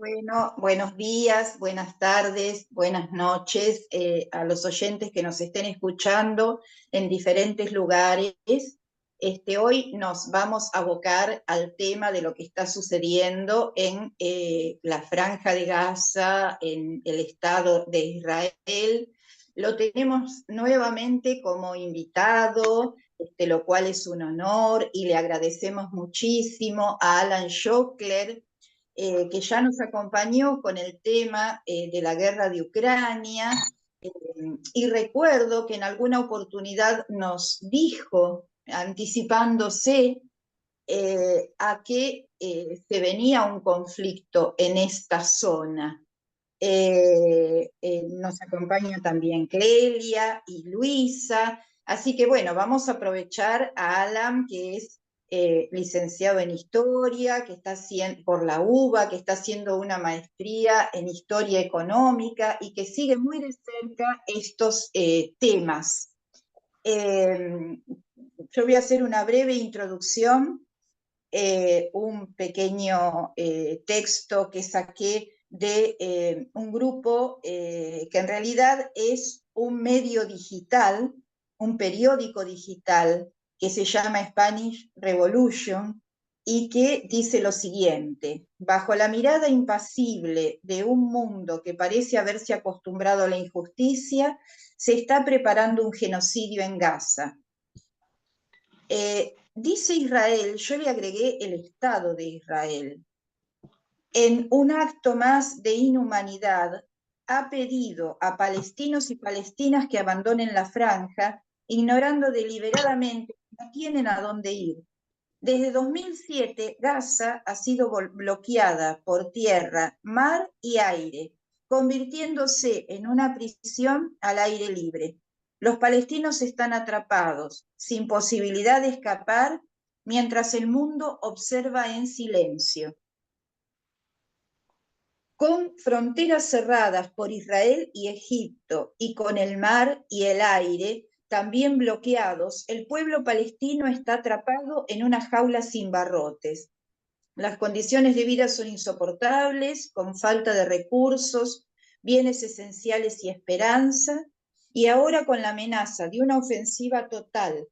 Bueno, buenos días, buenas tardes, buenas noches a los oyentes que nos estén escuchando en diferentes lugares. Hoy nos vamos a abocar al tema de lo que está sucediendo en la Franja de Gaza, en el Estado de Israel. Lo tenemos nuevamente como invitado, lo cual es un honor y le agradecemos muchísimo a Alan Schockler, que ya nos acompañó con el tema de la guerra de Ucrania, y recuerdo que en alguna oportunidad nos dijo, anticipándose a que se venía un conflicto en esta zona. Nos acompaña también Clelia y Luisa, así que bueno, vamos a aprovechar a Alan, que es licenciado en Historia, que está haciendo, por la UBA, que está haciendo una maestría en Historia Económica y que sigue muy de cerca estos temas. Yo voy a hacer una breve introducción, un pequeño texto que saqué de un grupo que en realidad es un medio digital, un periódico digital que se llama Spanish Revolution y que dice lo siguiente: bajo la mirada impasible de un mundo que parece haberse acostumbrado a la injusticia, se está preparando un genocidio en Gaza. Dice Israel, yo le agregué el Estado de Israel, en un acto más de inhumanidad, ha pedido a palestinos y palestinas que abandonen la franja, ignorando deliberadamente que no tienen a dónde ir. Desde 2007, Gaza ha sido bloqueada por tierra, mar y aire, convirtiéndose en una prisión al aire libre. Los palestinos están atrapados, sin posibilidad de escapar, mientras el mundo observa en silencio. Con fronteras cerradas por Israel y Egipto, y con el mar y el aire también bloqueados, el pueblo palestino está atrapado en una jaula sin barrotes. Las condiciones de vida son insoportables, con falta de recursos, bienes esenciales y esperanza, y ahora con la amenaza de una ofensiva total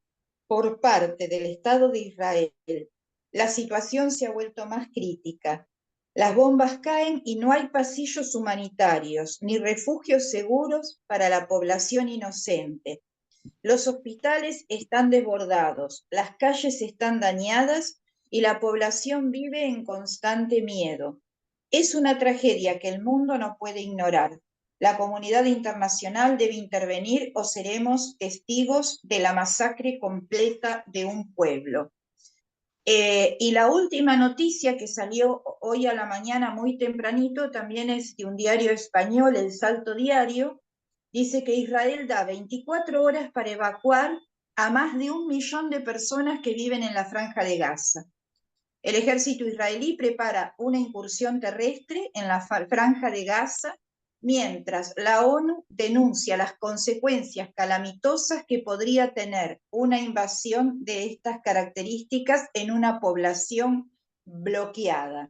por parte del Estado de Israel, la situación se ha vuelto más crítica. Las bombas caen y no hay pasillos humanitarios ni refugios seguros para la población inocente. Los hospitales están desbordados, las calles están dañadas y la población vive en constante miedo. Es una tragedia que el mundo no puede ignorar. La comunidad internacional debe intervenir o seremos testigos de la masacre completa de un pueblo. Y la última noticia que salió hoy a la mañana muy tempranito también es de un diario español, El Salto Diario. Dice que Israel da 24 horas para evacuar a más de 1 millón de personas que viven en la Franja de Gaza. El ejército israelí prepara una incursión terrestre en la Franja de Gaza, mientras la ONU denuncia las consecuencias calamitosas que podría tener una invasión de estas características en una población bloqueada.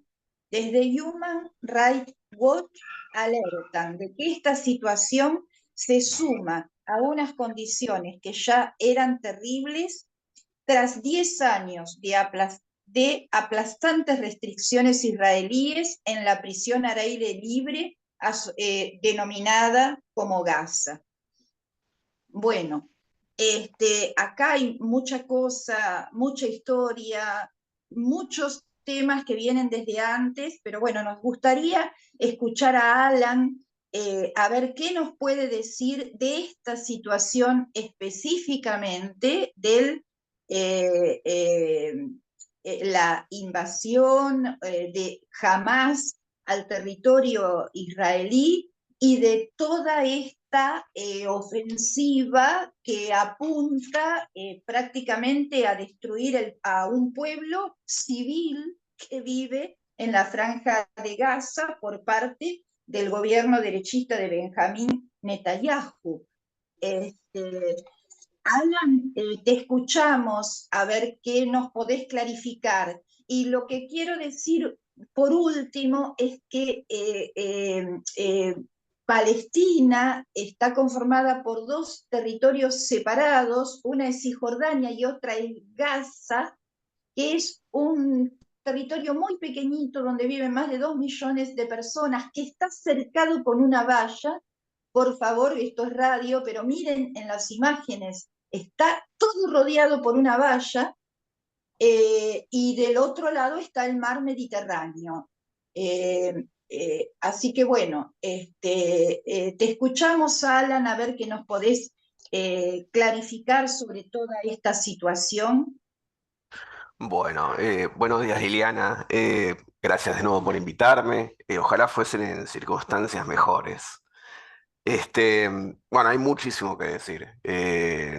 Desde Human Rights Watch alertan de que esta situación se suma a unas condiciones que ya eran terribles tras 10 años de aplastantes restricciones israelíes en la prisión al aire libre denominada como Gaza. Bueno, acá hay mucha cosa, mucha historia, muchos temas que vienen desde antes, pero bueno, nos gustaría escuchar a Alan, a ver qué nos puede decir de esta situación específicamente del la invasión de Hamás al territorio israelí y de toda esta ofensiva que apunta prácticamente a destruir a un pueblo civil que vive en la Franja de Gaza por parte del gobierno derechista de Benjamín Netanyahu. Alan, te escuchamos, a ver qué nos podés clarificar. Y lo que quiero decir por último, es que Palestina está conformada por dos territorios separados, una es Cisjordania y otra es Gaza, que es un territorio muy pequeñito donde viven más de 2 millones de personas, que está cercado con una valla. Por favor, esto es radio, pero miren en las imágenes, está todo rodeado por una valla, y del otro lado está el mar Mediterráneo. Así que bueno, te escuchamos, Alan, a ver qué nos podés clarificar sobre toda esta situación. Bueno, buenos días Liliana. Gracias de nuevo por invitarme. Ojalá fuesen en circunstancias mejores. Bueno, hay muchísimo que decir.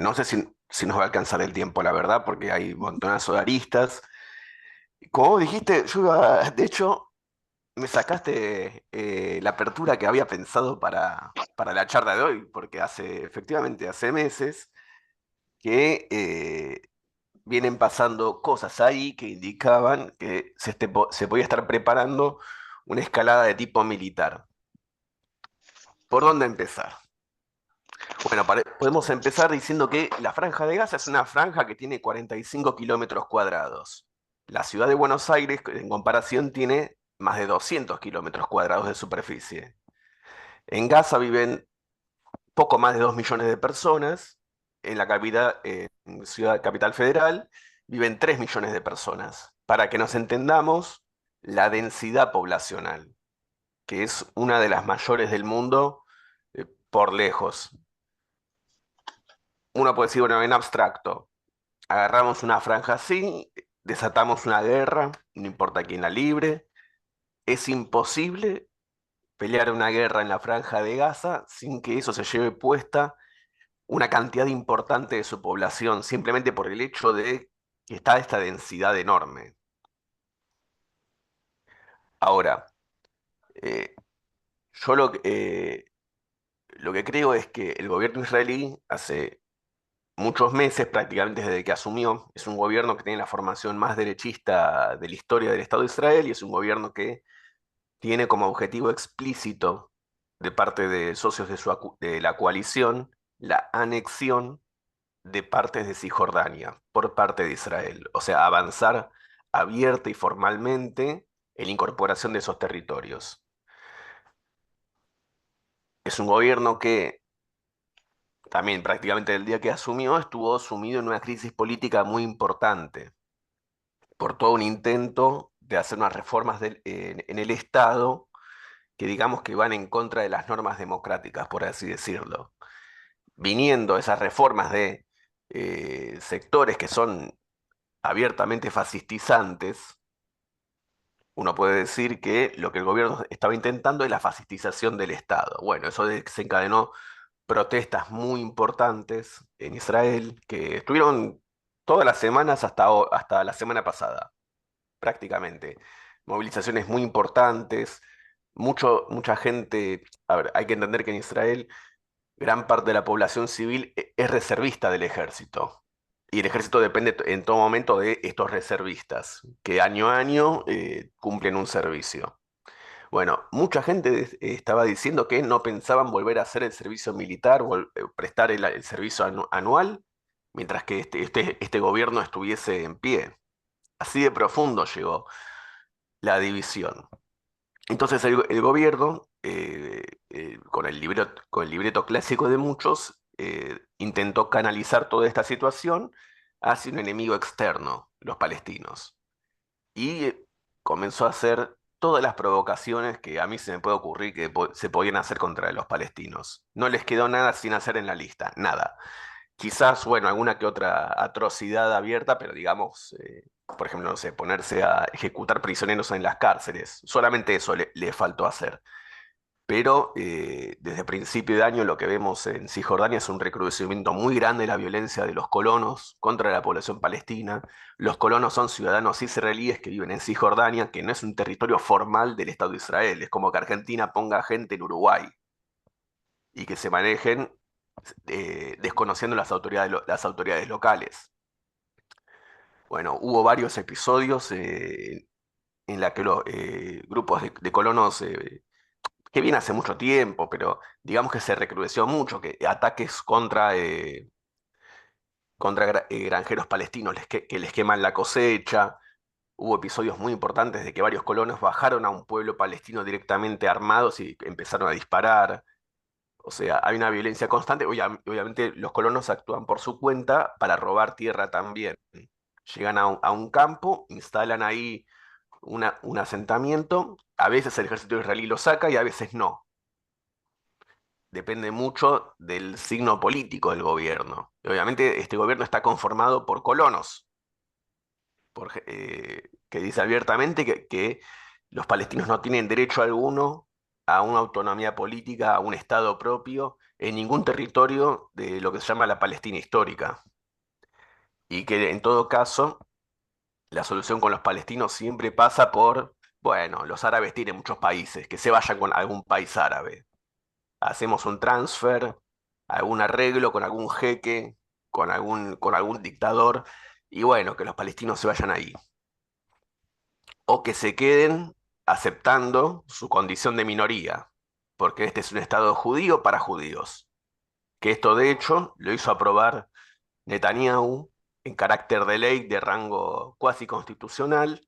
No sé si nos va a alcanzar el tiempo, la verdad, porque hay montonazo de aristas. Como vos dijiste, de hecho, me sacaste la apertura que había pensado para la charla de hoy, porque efectivamente, hace meses que vienen pasando cosas ahí que indicaban que se podía estar preparando una escalada de tipo militar. ¿Por dónde empezar? Bueno, podemos empezar diciendo que la Franja de Gaza es una franja que tiene 45 kilómetros cuadrados. La ciudad de Buenos Aires, en comparación, tiene más de 200 kilómetros cuadrados de superficie. En Gaza viven poco más de 2 millones de personas. En la capital, ciudad capital federal, viven 3 millones de personas. Para que nos entendamos, la densidad poblacional, que es una de las mayores del mundo, por lejos. Uno puede decir, bueno, en abstracto, agarramos una franja así, desatamos una guerra, no importa quién la libre. Es imposible pelear una guerra en la franja de Gaza sin que eso se lleve puesta una cantidad importante de su población, simplemente por el hecho de que está esta densidad enorme. Ahora, eh, yo lo que creo es que el gobierno israelí hace muchos meses, prácticamente desde que asumió, es un gobierno que tiene la formación más derechista de la historia del Estado de Israel y es un gobierno que tiene como objetivo explícito de parte de socios de la coalición la anexión de partes de Cisjordania por parte de Israel, o sea, avanzar abierta y formalmente en la incorporación de esos territorios. Es un gobierno que también prácticamente el día que asumió estuvo sumido en una crisis política muy importante por todo un intento de hacer unas reformas en el Estado que digamos que van en contra de las normas democráticas, por así decirlo. Viniendo esas reformas de sectores que son abiertamente fascistizantes, uno puede decir que lo que el gobierno estaba intentando es la fascistización del Estado. Bueno, eso desencadenó protestas muy importantes en Israel que estuvieron todas las semanas hasta la semana pasada, prácticamente. Movilizaciones muy importantes, mucha gente. A ver, hay que entender que en Israel gran parte de la población civil es reservista del ejército. Y el ejército depende en todo momento de estos reservistas, que año a año cumplen un servicio. Bueno, mucha gente estaba diciendo que no pensaban volver a hacer el servicio militar, prestar el servicio anual, mientras que este gobierno estuviese en pie. Así de profundo llegó la división. Entonces el gobierno, con el libreto clásico de muchos, intentó canalizar toda esta situación hacia un enemigo externo, los palestinos. Y comenzó a hacer todas las provocaciones que a mí se me puede ocurrir que se podían hacer contra los palestinos. No les quedó nada sin hacer en la lista, nada. Quizás, bueno, alguna que otra atrocidad abierta, pero digamos, por ejemplo, no sé, ponerse a ejecutar prisioneros en las cárceles. Solamente eso le faltó hacer. Pero desde principio de año lo que vemos en Cisjordania es un recrudecimiento muy grande de la violencia de los colonos contra la población palestina. Los colonos son ciudadanos israelíes que viven en Cisjordania, que no es un territorio formal del Estado de Israel. Es como que Argentina ponga gente en Uruguay y que se manejen desconociendo las autoridades locales. Bueno, hubo varios episodios en la que los grupos de colonos, que viene hace mucho tiempo, pero digamos que se recrudeció mucho, que ataques contra granjeros palestinos que les queman la cosecha. Hubo episodios muy importantes de que varios colonos bajaron a un pueblo palestino directamente armados y empezaron a disparar. O sea, hay una violencia constante. Obviamente los colonos actúan por su cuenta para robar tierra también. Llegan a un campo, instalan ahí un asentamiento. A veces el ejército israelí lo saca y a veces no. Depende mucho del signo político del gobierno. Y obviamente este gobierno está conformado por colonos, que dice abiertamente que los palestinos no tienen derecho alguno a una autonomía política, a un Estado propio, en ningún territorio de lo que se llama la Palestina histórica. Y que en todo caso, la solución con los palestinos siempre pasa por, bueno, los árabes tienen muchos países, que se vayan con algún país árabe. Hacemos un transfer, algún arreglo con algún jeque, con algún dictador, y bueno, que los palestinos se vayan ahí. O que se queden aceptando su condición de minoría, porque este es un Estado judío para judíos, que esto de hecho lo hizo aprobar Netanyahu en carácter de ley de rango cuasi constitucional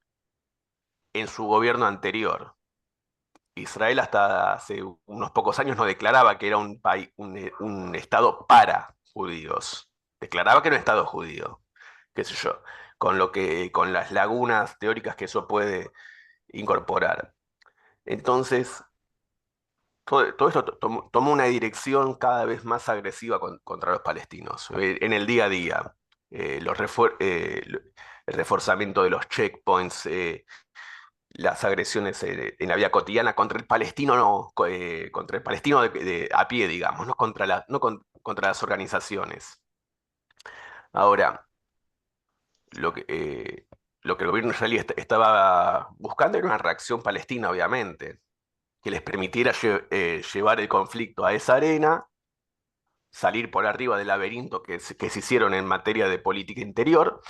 en su gobierno anterior. Israel hasta hace unos pocos años no declaraba que era un país, un Estado para judíos. Declaraba que era un Estado judío, qué sé yo, con las lagunas teóricas que eso puede incorporar. Entonces, todo esto tomó una dirección cada vez más agresiva contra los palestinos, en el día a día. El reforzamiento de los checkpoints, las agresiones en la vida cotidiana contra el palestino, no, contra el palestino a pie, digamos, no contra las organizaciones. Ahora, lo que, eh, lo que el gobierno israelí estaba buscando era una reacción palestina, obviamente, que les permitiera llevar el conflicto a esa arena, salir por arriba del laberinto que se hicieron en materia de política interior,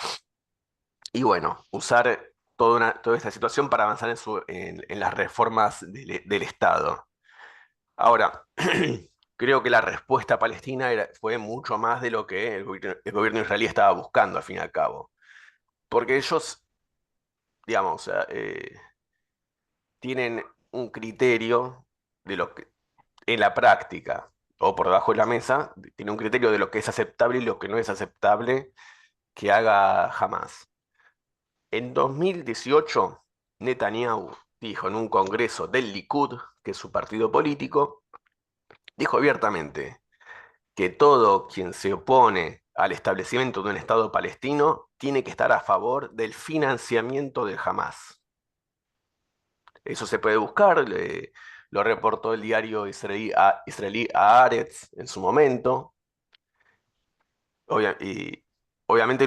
y bueno, usar toda esta situación para avanzar en las reformas del Estado. Ahora, creo que la respuesta palestina fue mucho más de lo que el gobierno israelí estaba buscando, al fin y al cabo. Porque ellos, digamos, o sea, tienen un criterio de lo que, en la práctica, o por debajo de la mesa, tiene un criterio de lo que es aceptable y lo que no es aceptable que haga Hamas. En 2018, Netanyahu dijo en un congreso del Likud, que es su partido político, dijo abiertamente que todo quien se opone al establecimiento de un Estado palestino tiene que estar a favor del financiamiento del Hamas. Eso se puede buscar, lo reportó el diario israelí Haaretz en su momento. Y obviamente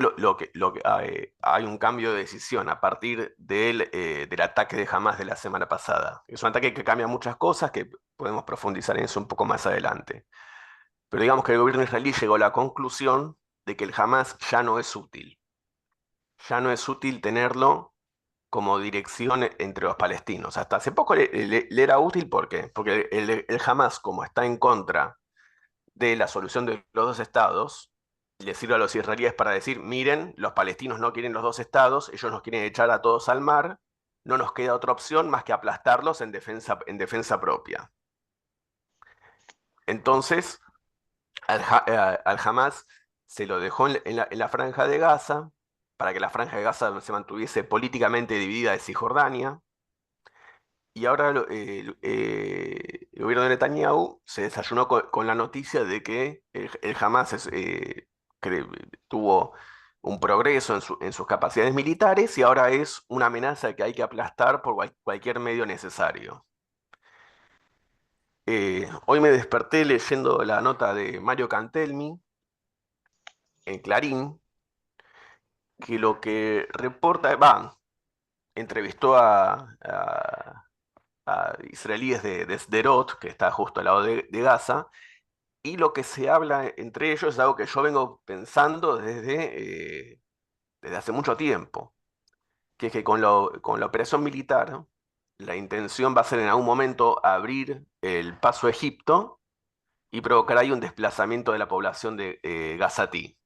hay un cambio de decisión a partir del ataque de Hamas de la semana pasada. Es un ataque que cambia muchas cosas, que podemos profundizar en eso un poco más adelante. Pero digamos que el gobierno israelí llegó a la conclusión de que el Hamas ya no es útil. Ya no es útil tenerlo como dirección entre los palestinos. Hasta hace poco le era útil, ¿por qué? Porque el Hamas, como está en contra de la solución de los dos estados, le sirve a los israelíes para decir, miren, los palestinos no quieren los dos estados, ellos nos quieren echar a todos al mar, no nos queda otra opción más que aplastarlos en defensa propia. Entonces, al Hamas se lo dejó en la franja de Gaza, para que la franja de Gaza se mantuviese políticamente dividida de Cisjordania. Y ahora el gobierno de Netanyahu se desayunó con la noticia de que el Hamas tuvo un progreso en sus capacidades militares y ahora es una amenaza que hay que aplastar por cualquier medio necesario. Hoy me desperté leyendo la nota de Mario Cantelmi en Clarín, que lo que reporta, entrevistó a israelíes de Sderot, que está justo al lado de Gaza, y lo que se habla entre ellos es algo que yo vengo pensando desde hace mucho tiempo. que es que con la operación militar, la intención va a ser en algún momento abrir el paso a Egipto y provocar ahí un desplazamiento de la población de Gazatí.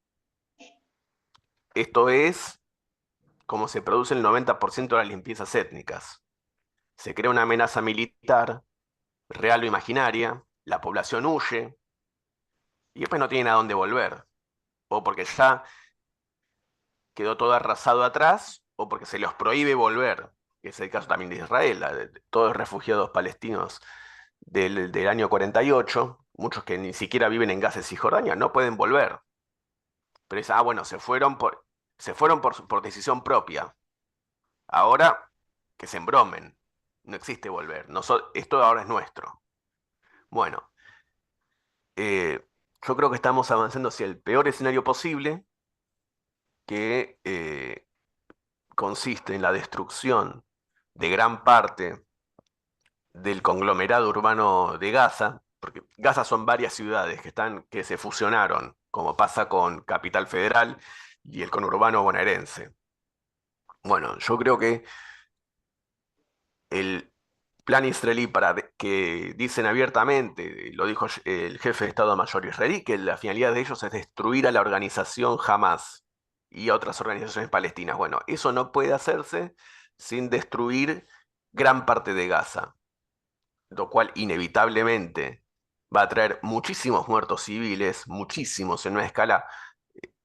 Esto es como se produce el 90% de las limpiezas étnicas. Se crea una amenaza militar, real o imaginaria, la población huye y después no tienen a dónde volver. O porque ya quedó todo arrasado atrás, o porque se les prohíbe volver, que es el caso también de Israel, todos los refugiados palestinos del año 48, muchos que ni siquiera viven en Gaza y Cisjordania, no pueden volver. Pero es, bueno, se fueron por decisión propia. Ahora que se embromen. No existe volver. Esto ahora es nuestro. Bueno, eh, yo creo que estamos avanzando hacia el peor escenario posible, que consiste en la destrucción de gran parte del conglomerado urbano de Gaza, porque Gaza son varias ciudades que se fusionaron, como pasa con Capital Federal y el conurbano bonaerense. Bueno, yo creo que el plan israelí que dicen abiertamente, lo dijo el jefe de Estado Mayor israelí, que la finalidad de ellos es destruir a la organización Hamas y a otras organizaciones palestinas. Bueno, eso no puede hacerse sin destruir gran parte de Gaza, lo cual inevitablemente va a traer muchísimos muertos civiles, muchísimos en una escala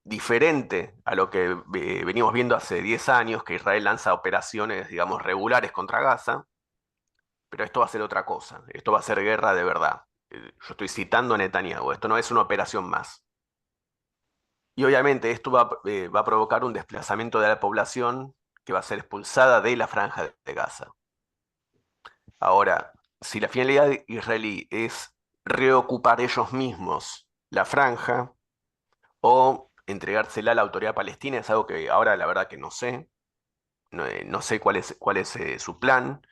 diferente a lo que venimos viendo hace 10 años, que Israel lanza operaciones, digamos, regulares contra Gaza, pero esto va a ser otra cosa, esto va a ser guerra de verdad. Yo estoy citando a Netanyahu, esto no es una operación más. Y obviamente esto va a provocar un desplazamiento de la población que va a ser expulsada de la franja de Gaza. Ahora, si la finalidad israelí es reocupar ellos mismos la franja o entregársela a la autoridad palestina, es algo que ahora la verdad que no sé, no sé cuál es su plan,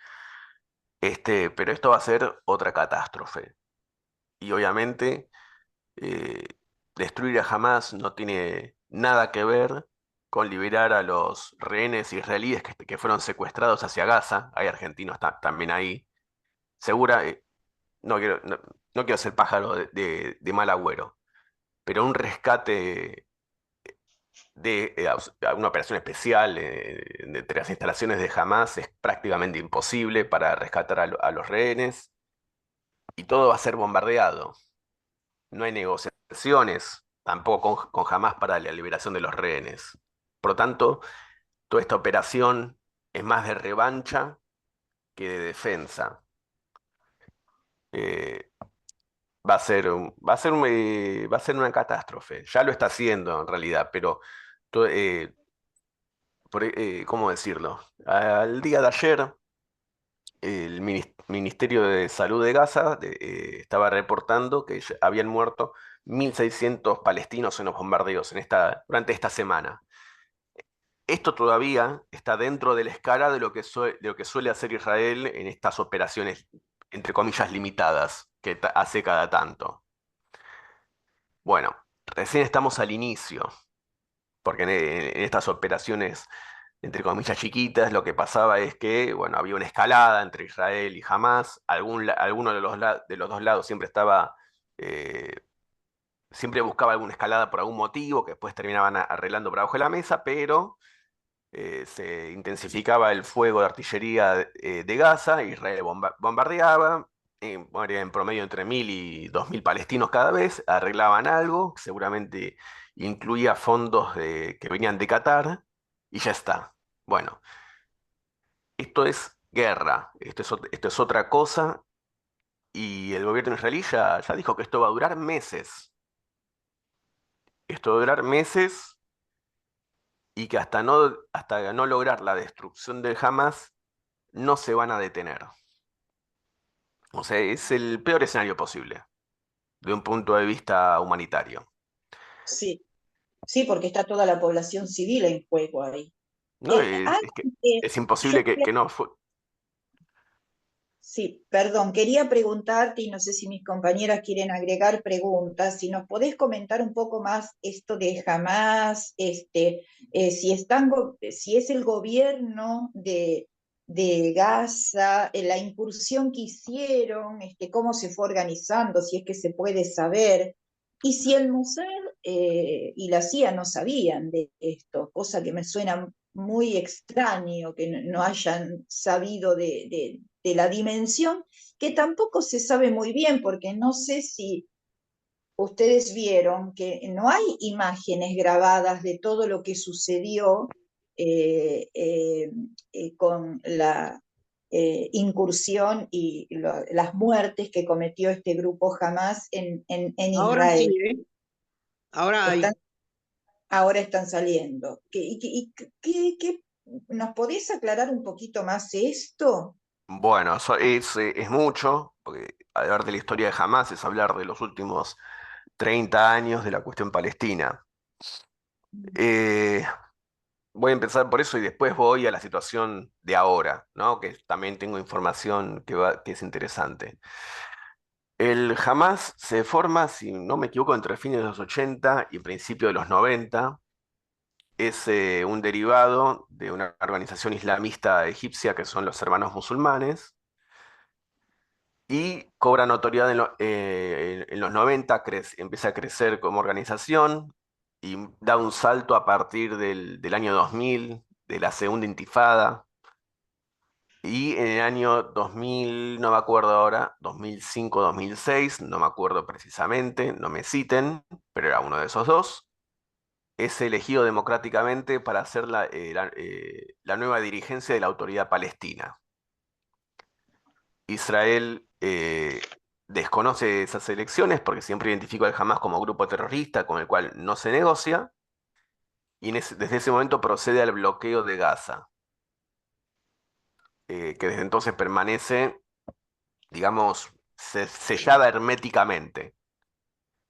pero esto va a ser otra catástrofe. Y obviamente eh, destruir a Hamas no tiene nada que ver con liberar a los rehenes israelíes que fueron secuestrados hacia Gaza. Hay argentinos también ahí. Segura, no quiero ser pájaro de mal agüero, pero un rescate una operación especial entre las instalaciones de Hamas es prácticamente imposible para rescatar a los rehenes y todo va a ser bombardeado. No hay negociaciones tampoco con Hamas para la liberación de los rehenes. Por lo tanto, toda esta operación es más de revancha que de defensa. Eh, va a ser una catástrofe. Ya lo está haciendo en realidad, pero to- eh, ¿cómo decirlo? Al día de ayer, el Ministerio de Salud de Gaza estaba reportando que ya habían muerto 1.600 palestinos en los bombardeos durante esta semana. Esto todavía está dentro de la escala de lo que suele hacer Israel en estas operaciones, entre comillas, limitadas, que hace cada tanto. Bueno, recién estamos al inicio, porque en estas operaciones, entre comillas, chiquitas, lo que pasaba es que, bueno, había una escalada entre Israel y Hamas, alguno de los dos lados eh, siempre buscaba alguna escalada por algún motivo, que después terminaban arreglando por abajo de la mesa, pero se intensificaba el fuego de artillería de Gaza, Israel bombardeaba, morían en promedio entre 1.000 y 2.000 palestinos cada vez, arreglaban algo, que seguramente incluía fondos que venían de Qatar, y ya está. Bueno, esto es guerra, esto es otra cosa, y el gobierno israelí ya dijo que esto va a durar meses. Esto va a durar meses y que hasta no lograr la destrucción del Hamas, no se van a detener. O sea, es el peor escenario posible, de un punto de vista humanitario. Sí, sí, porque está toda la población civil en juego ahí. ¿No? Algo Es que que es yo imposible que no fue. Sí, perdón, quería preguntarte, y no sé si mis compañeras quieren agregar preguntas, si nos podés comentar un poco más esto de Hamás, si es el gobierno de Gaza, la incursión que hicieron, cómo se fue organizando, si es que se puede saber, y si el Mossad y la CIA no sabían de esto, cosa que me suena muy extraño que no hayan sabido de la dimensión, que tampoco se sabe muy bien, porque no sé si ustedes vieron que no hay imágenes grabadas de todo lo que sucedió eh, eh, con la incursión y las muertes que cometió este grupo Hamas en Ahora sí, Israel. ¿eh? Ahora Están, hay. ahora están saliendo. ¿Qué nos podés aclarar un poquito más esto? Bueno, eso es mucho, porque hablar de la historia de Hamas es hablar de los últimos 30 años de la cuestión palestina. Eh, Voy a empezar por eso y después voy a la situación de ahora, ¿no? Que también tengo información que es interesante. El Hamas se forma, si no me equivoco, entre fines de los 80 y principios de los 90. Es un derivado de una organización islamista egipcia que son los Hermanos Musulmanes y cobra notoriedad en los 90, empieza a crecer como organización y da un salto a partir del año 2000, de la segunda intifada. Y en el año 2000, no me acuerdo ahora, 2005, 2006, no me acuerdo precisamente, no me citen, pero era uno de esos dos, es elegido democráticamente para ser la nueva dirigencia de la autoridad palestina. Israel desconoce esas elecciones porque siempre identificó al Hamas como grupo terrorista con el cual no se negocia, y desde ese momento procede al bloqueo de Gaza, que desde entonces permanece, digamos, sellada herméticamente.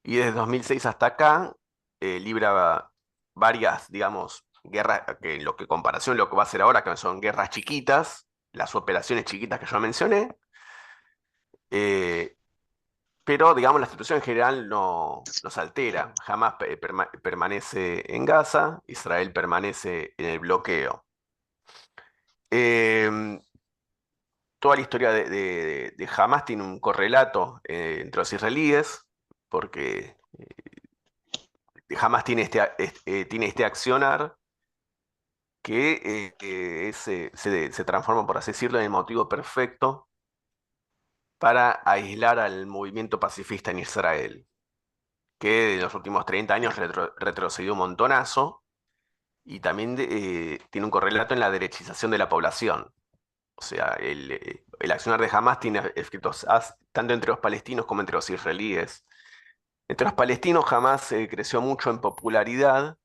Y desde 2006 hasta acá libra varias, digamos, guerras, que en lo que comparación lo que va a hacer ahora, que son guerras chiquitas, las operaciones chiquitas que yo mencioné, eh, pero digamos la situación en general no se altera. Jamás permanece en Gaza, Israel permanece en el bloqueo. Eh, Toda la historia de Hamas tiene un correlato entre los israelíes, porque Hamas tiene tiene este accionar que se transforma, por así decirlo, en el motivo perfecto para aislar al movimiento pacifista en Israel, que en los últimos 30 años retrocedió un montonazo y también tiene un correlato en la derechización de la población. O sea, el accionar de Hamas tiene efectos tanto entre los palestinos como entre los israelíes. Entre los palestinos Hamas creció mucho en popularidad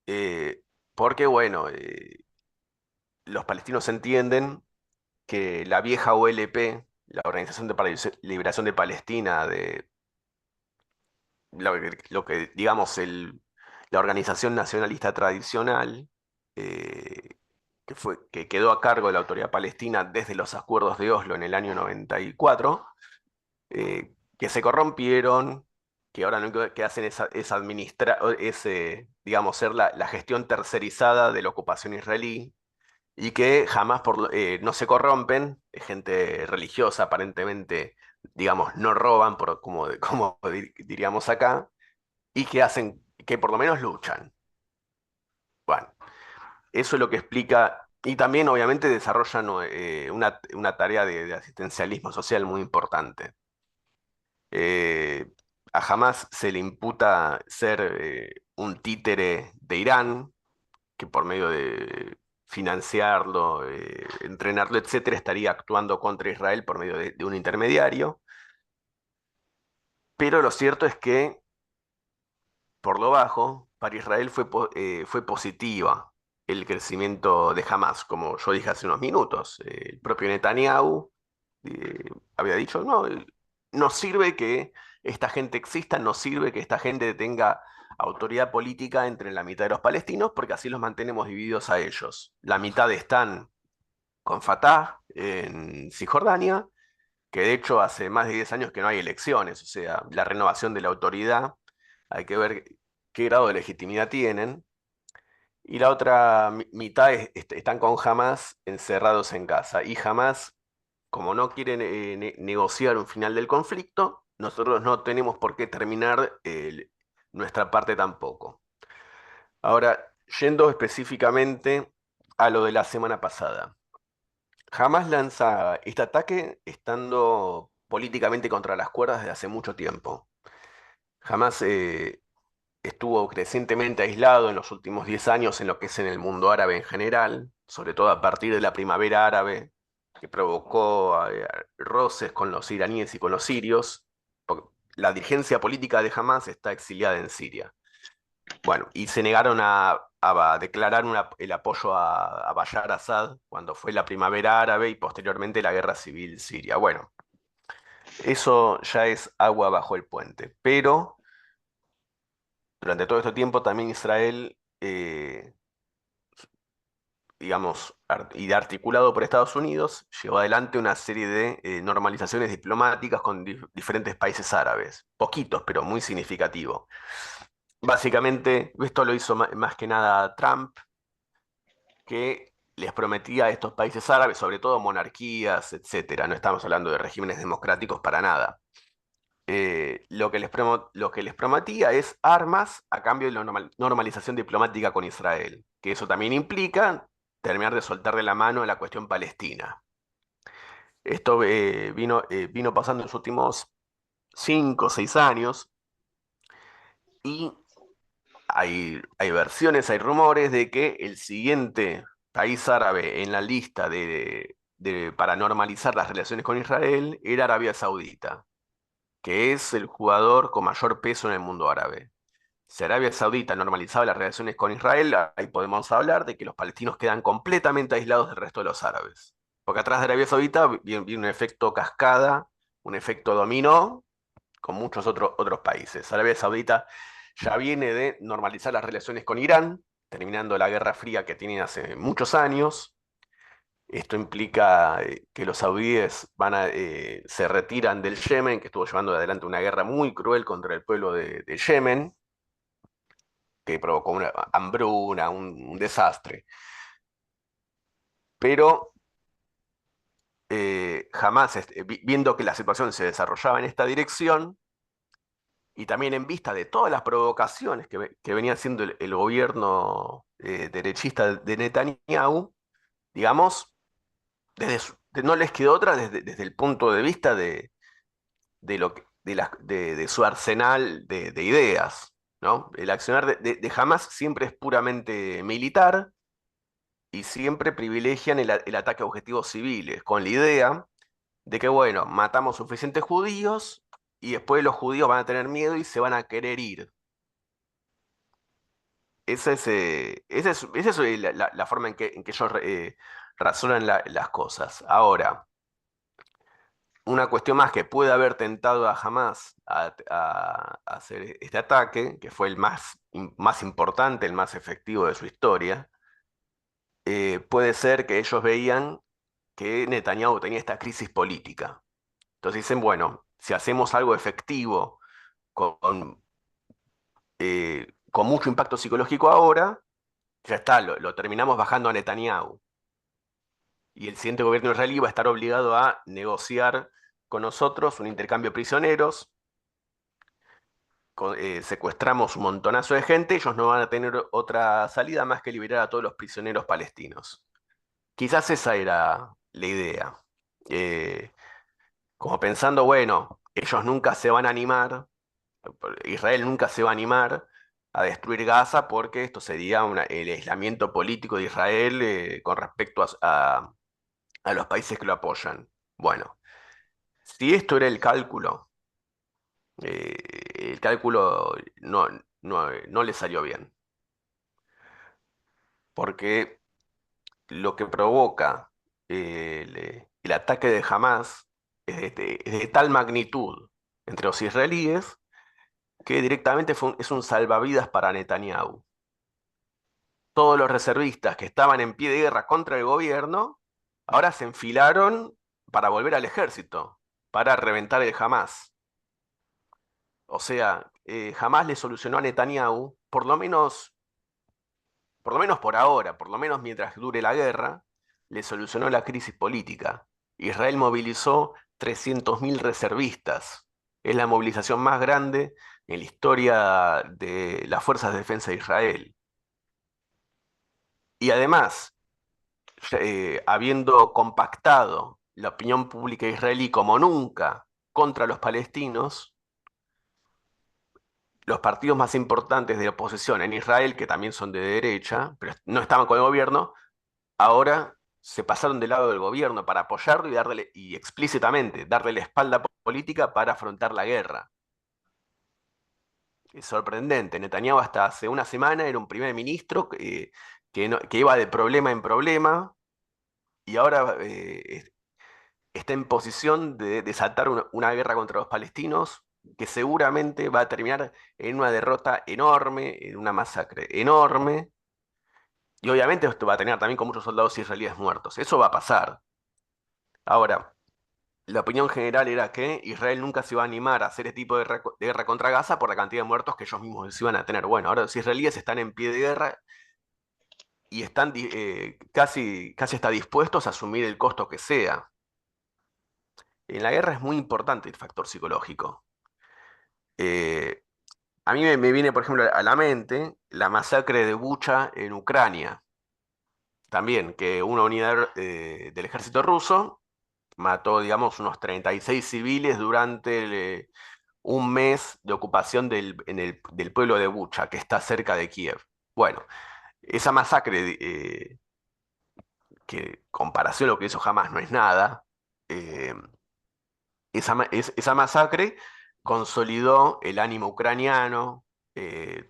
eh, porque, bueno, los palestinos entienden que la vieja OLP, la Organización de Liberación de Palestina, digamos la organización nacionalista tradicional, eh, que quedó a cargo de la autoridad palestina desde los acuerdos de Oslo en el año 94, que se corrompieron, que ahora lo único que hacen es administrar, digamos, ser la gestión tercerizada de la ocupación israelí, y que jamás no se corrompen, es gente religiosa aparentemente, digamos, no roban, como diríamos acá, y que hacen, que por lo menos luchan. Bueno, eso es lo que explica, y también obviamente desarrollan una tarea de asistencialismo social muy importante. Eh, a Hamas se le imputa ser un títere de Irán, que por medio de financiarlo, entrenarlo, etcétera, estaría actuando contra Israel por medio de un intermediario. Pero lo cierto es que, por lo bajo, para Israel fue positiva el crecimiento de Hamas, como yo dije hace unos minutos. El propio Netanyahu había dicho, no, nos sirve que esta gente exista, nos sirve que esta gente tenga autoridad política entre la mitad de los palestinos, porque así los mantenemos divididos a ellos. La mitad están con Fatah en Cisjordania, que de hecho hace más de 10 años que no hay elecciones, o sea, la renovación de la autoridad, hay que ver qué grado de legitimidad tienen. Y la otra mitad están con Hamas encerrados en Gaza. Y Hamas, como no quieren negociar un final del conflicto, nosotros no tenemos por qué terminar nuestra parte tampoco. Ahora, yendo específicamente a lo de la semana pasada. Hamas lanza este ataque estando políticamente contra las cuerdas desde hace mucho tiempo. Hamas estuvo crecientemente aislado en los últimos 10 años en lo que es en el mundo árabe en general, sobre todo a partir de la primavera árabe, que provocó roces con los iraníes y con los sirios. Porque la dirigencia política de Hamas está exiliada en Siria. Bueno, y se negaron a declarar el apoyo a Bashar Assad cuando fue la primavera árabe y posteriormente la guerra civil siria. Bueno, eso ya es agua bajo el puente. Pero durante todo este tiempo también Israel, digamos, y articulado por Estados Unidos, llevó adelante una serie de normalizaciones diplomáticas con diferentes países árabes. Poquitos, pero muy significativo. Básicamente, esto lo hizo más que nada Trump, que les prometía a estos países árabes, sobre todo monarquías, etcétera. No estamos hablando de regímenes democráticos para nada. Lo que les prometía es armas a cambio de la normalización diplomática con Israel, que eso también implica terminar de soltar de la mano la cuestión palestina. Esto vino pasando en los últimos 5 o 6 años y hay versiones, hay rumores de que el siguiente país árabe en la lista para normalizar las relaciones con Israel era Arabia Saudita, que es el jugador con mayor peso en el mundo árabe. Si Arabia Saudita normalizaba las relaciones con Israel, ahí podemos hablar de que los palestinos quedan completamente aislados del resto de los árabes. Porque atrás de Arabia Saudita viene un efecto cascada, un efecto dominó con muchos otros países. Arabia Saudita ya viene de normalizar las relaciones con Irán, terminando la Guerra Fría que tienen hace muchos años. Esto implica que los saudíes se retiran del Yemen, que estuvo llevando adelante una guerra muy cruel contra el pueblo de Yemen, que provocó una hambruna, un desastre. Pero jamás, viendo que la situación se desarrollaba en esta dirección, y también en vista de todas las provocaciones que venía haciendo el gobierno derechista de Netanyahu, digamos, no les quedó otra desde el punto de vista de su arsenal de ideas, ¿no? El accionar de Hamas siempre es puramente militar y siempre privilegian el ataque a objetivos civiles, con la idea de que, bueno, matamos suficientes judíos y después los judíos van a tener miedo y se van a querer ir. Esa es la forma en que ellos razonan las cosas. Ahora, una cuestión más que puede haber tentado a Hamas a hacer este ataque, que fue el más importante, el más efectivo de su historia, puede ser que ellos veían que Netanyahu tenía esta crisis política. Entonces dicen, bueno, si hacemos algo efectivo con mucho impacto psicológico ahora, ya está, lo terminamos bajando a Netanyahu. Y el siguiente gobierno israelí va a estar obligado a negociar con nosotros un intercambio de prisioneros, secuestramos un montonazo de gente, ellos no van a tener otra salida más que liberar a todos los prisioneros palestinos. Quizás esa era la idea. Eh, Como pensando, bueno, ellos nunca se van a animar, Israel nunca se va a animar a destruir Gaza porque esto sería el aislamiento político de Israel con respecto a los países que lo apoyan. Bueno, si esto era eh, el cálculo no le salió bien, porque lo que provoca el ataque de Hamas es de tal magnitud entre los israelíes que directamente es un salvavidas para Netanyahu. Todos los reservistas que estaban en pie de guerra contra el gobierno Ahora se enfilaron para volver al ejército, para reventar el Hamás. O sea, Hamás le solucionó a Netanyahu, por lo menos por ahora, por lo menos mientras dure la guerra, le solucionó la crisis política. Israel movilizó 300.000 reservistas. Es la movilización más grande en la historia de las fuerzas de defensa de Israel. Y además, habiendo compactado la opinión pública israelí como nunca contra los palestinos, los partidos más importantes de oposición en Israel, que también son de derecha, pero no estaban con el gobierno, ahora se pasaron del lado del gobierno para apoyarlo y explícitamente darle la espalda política para afrontar la guerra. Es sorprendente. Netanyahu hasta hace una semana era un primer ministro que iba de problema en problema y ahora está en posición de desatar una guerra contra los palestinos que seguramente va a terminar en una derrota enorme, en una masacre enorme. Y obviamente esto va a tener también con muchos soldados israelíes muertos. Eso va a pasar. Ahora, la opinión general era que Israel nunca se iba a animar a hacer este tipo de guerra contra Gaza por la cantidad de muertos que ellos mismos iban a tener. Bueno, ahora los israelíes están en pie de guerra y están casi está dispuestos a asumir el costo que sea. En la guerra es muy importante el factor psicológico. Eh, a mí me viene, por ejemplo, a la mente la masacre de Bucha en Ucrania. También que una unidad del ejército ruso mató, digamos, unos 36 civiles durante un mes de ocupación del pueblo de Bucha, que está cerca de Kiev. Bueno, esa masacre, que en comparación a lo que hizo Hamas no es nada, eh, esa masacre consolidó el ánimo ucraniano,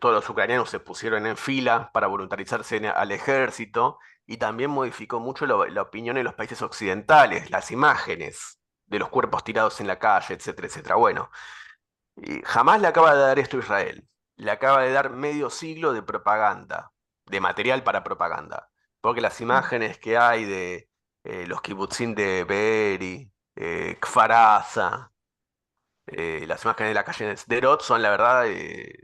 todos los ucranianos se pusieron en fila para voluntarizarse al ejército y también modificó mucho la opinión en los países occidentales, las imágenes de los cuerpos tirados en la calle, etcétera, etcétera. Bueno, y jamás le acaba de dar esto a Israel. Le acaba de dar medio siglo de propaganda, de material para propaganda. Porque las imágenes que hay de los kibutzim de Be'eri, Kfar Aza, las imágenes de la calle de Sderot son, la verdad,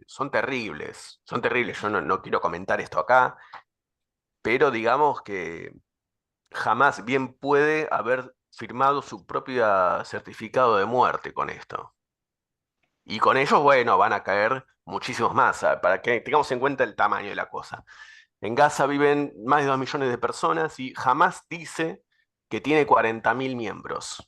son terribles. Son terribles. Yo no quiero comentar esto acá, pero digamos que jamás bien puede haber firmado su propio certificado de muerte con esto. Y con ellos, bueno, van a caer muchísimos más, para que tengamos en cuenta el tamaño de la cosa. En Gaza viven más de 2 millones de personas y jamás dice que tiene 40.000 miembros.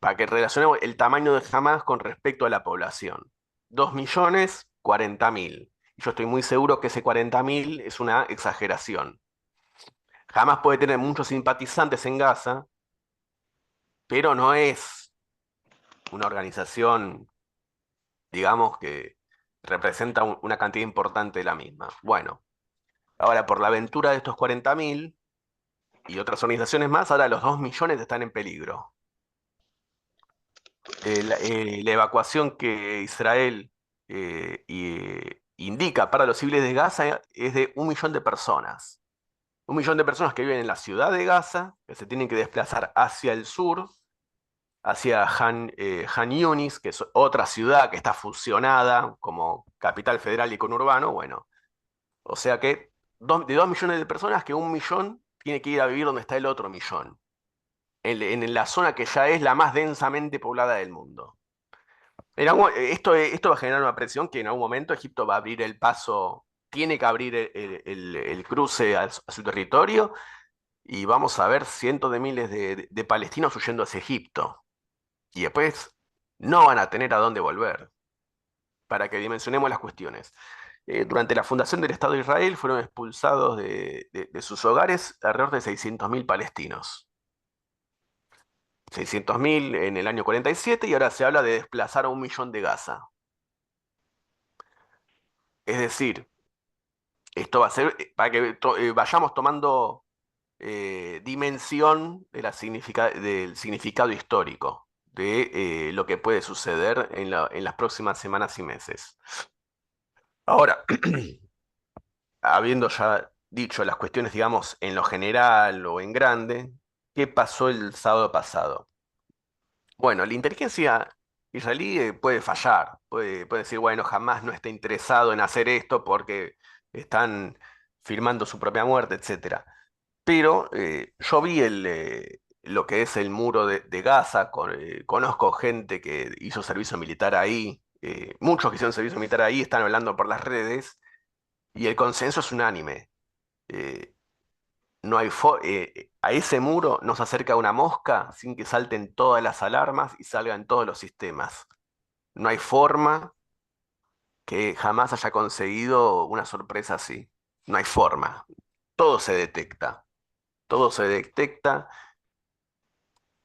Para que relacionemos el tamaño de Hamas con respecto a la población. 2 millones, 40.000. Y yo estoy muy seguro que ese 40.000 es una exageración. Hamas puede tener muchos simpatizantes en Gaza, pero no es una organización, digamos, que representa una cantidad importante de la misma. Bueno, ahora por la aventura de estos 40.000 y otras organizaciones más, ahora los 2 millones están en peligro. La evacuación que Israel indica para los civiles de Gaza es de 1 millón de personas. 1 millón de personas que viven en la ciudad de Gaza, que se tienen que desplazar hacia el sur, hacia Han Yunis, que es otra ciudad que está fusionada como capital federal y conurbano. Bueno, o sea que de 2 millones de personas, que 1 millón tiene que ir a vivir donde está el otro millón, en la zona que ya es la más densamente poblada del mundo. Esto va a generar una presión que en algún momento Egipto va a abrir el paso, tiene que abrir el cruce a su territorio y vamos a ver cientos de miles de palestinos huyendo hacia Egipto. Y después no van a tener a dónde volver. Para que dimensionemos las cuestiones. Durante la fundación del Estado de Israel fueron expulsados de sus hogares alrededor de 600.000 palestinos. 600.000 en el año 47 y ahora se habla de desplazar a 1 millón de Gaza. Es decir, esto va a ser para que vayamos tomando dimensión del significado histórico de lo que puede suceder en las próximas semanas y meses. Ahora, habiendo ya dicho las cuestiones, digamos, en lo general o en grande, ¿Qué pasó el sábado pasado? Bueno, la inteligencia israelí puede fallar, puede decir, bueno, jamás no está interesado en hacer esto porque están firmando su propia muerte, etcétera. Pero yo vi lo que es el muro de Gaza, conozco gente que hizo servicio militar ahí, muchos que hicieron servicio militar ahí están hablando por las redes y el consenso es unánime. Eh, no hay a ese muro no se acerca una mosca sin que salten todas las alarmas y salgan todos los sistemas. No hay forma que jamás haya conseguido una sorpresa así. No hay forma. Todo se detecta. Todo se detecta.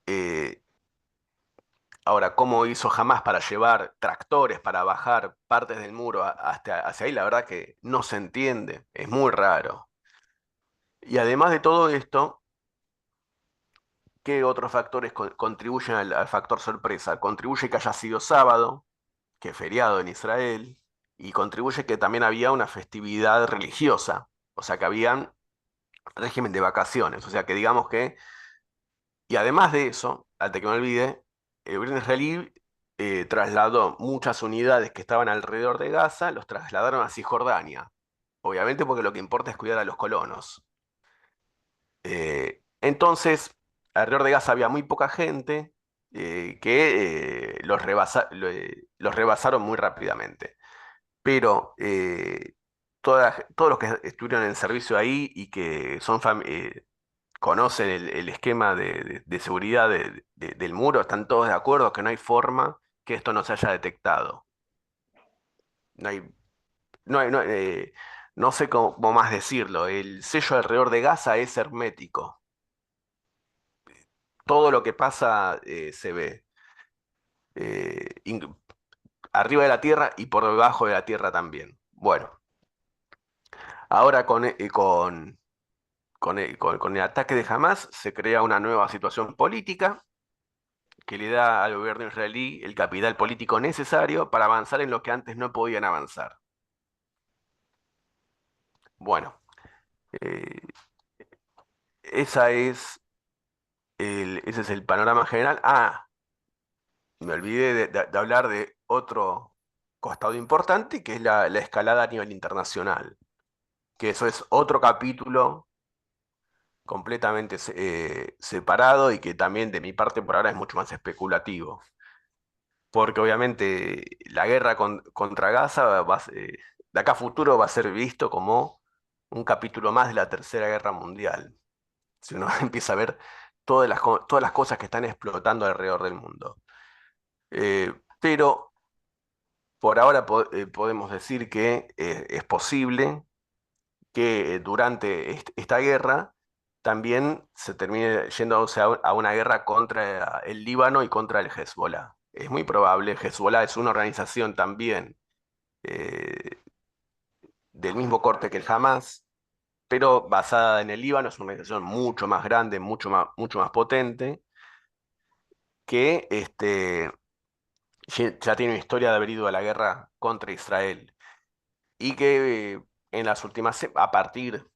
eh, Ahora, ¿cómo hizo jamás para llevar tractores, para bajar partes del muro hasta hacia ahí? La verdad que no se entiende. Es muy raro. Y además de todo esto, ¿qué otros factores contribuyen al factor sorpresa? Contribuye que haya sido sábado, que es feriado en Israel, y contribuye que también había una festividad religiosa, o sea que habían régimen de vacaciones, o sea que digamos que, y además de eso, antes que me olvide, el gobierno israelí trasladó muchas unidades que estaban alrededor de Gaza, los trasladaron a Cisjordania, obviamente porque lo que importa es cuidar a los colonos. Entonces, alrededor de Gaza había muy poca gente que los rebasaron muy rápidamente. Pero todos los que estuvieron en servicio ahí y que conocen el esquema de seguridad del muro, están todos de acuerdo que no hay forma que esto no se haya detectado. No hay, no sé cómo más decirlo. El sello alrededor de Gaza es hermético. Todo lo que pasa se ve. eh, in- Arriba de la tierra y por debajo de la tierra también. Bueno, ahora con el ataque de Hamas se crea una nueva situación política que le da al gobierno israelí el capital político necesario para avanzar en lo que antes no podían avanzar. Bueno, eh, ese es el panorama general. Ah, me olvidé de hablar de otro costado importante, que es la escalada a nivel internacional, que eso es otro capítulo completamente separado y que también de mi parte por ahora es mucho más especulativo. Porque obviamente la guerra contra Gaza de acá a futuro va a ser visto como un capítulo más de la Tercera Guerra Mundial. Si uno empieza a ver todas las cosas que están explotando alrededor del mundo. Pero por ahora podemos decir que es posible que durante esta guerra también se termine yéndose a una guerra contra el Líbano y contra el Hezbollah. Es muy probable, Hezbollah es una organización también eh, del mismo corte que el Hamas, pero basada en el Líbano, es una organización mucho más grande, mucho más potente, que ya tiene una historia de haber ido a la guerra contra Israel y que en las a partir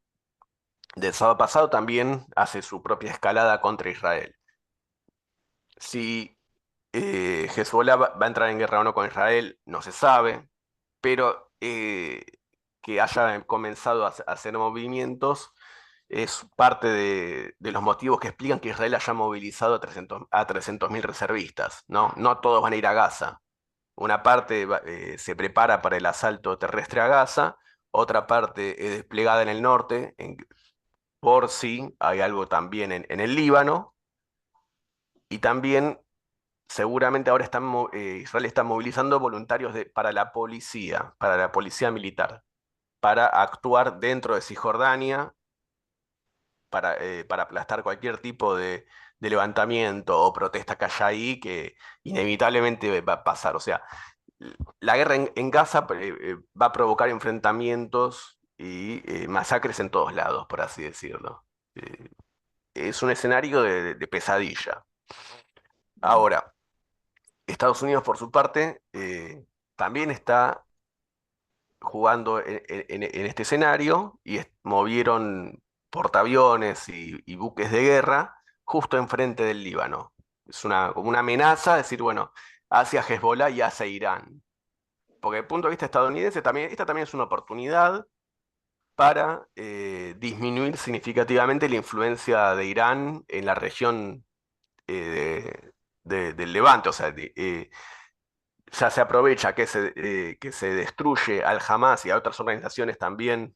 del sábado pasado también hace su propia escalada contra Israel. Si Hezbollah va a entrar en guerra o no con Israel, no se sabe, pero que haya comenzado a hacer movimientos es parte de los motivos que explican que Israel haya movilizado a 300.000 reservistas, ¿no? No todos van a ir a Gaza. Una parte se prepara para el asalto terrestre a Gaza, otra parte es desplegada en el norte, por si hay algo también en el Líbano, y también seguramente ahora Israel está movilizando voluntarios para la policía militar, para actuar dentro de Cisjordania, para aplastar cualquier tipo de levantamiento o protesta que haya ahí, que inevitablemente va a pasar. O sea, la guerra en Gaza va a provocar enfrentamientos y masacres en todos lados, por así decirlo. Eh, es un escenario de pesadilla. Ahora, Estados Unidos, por su parte, también está jugando en este escenario y movieron portaaviones y buques de guerra justo enfrente del Líbano. Es como una amenaza, decir, bueno, hacia Hezbollah y hacia Irán. Porque desde el punto de vista estadounidense, esta también es una oportunidad para disminuir significativamente la influencia de Irán en la región del Levante. O sea, ya se aprovecha que se destruye al Hamas y a otras organizaciones también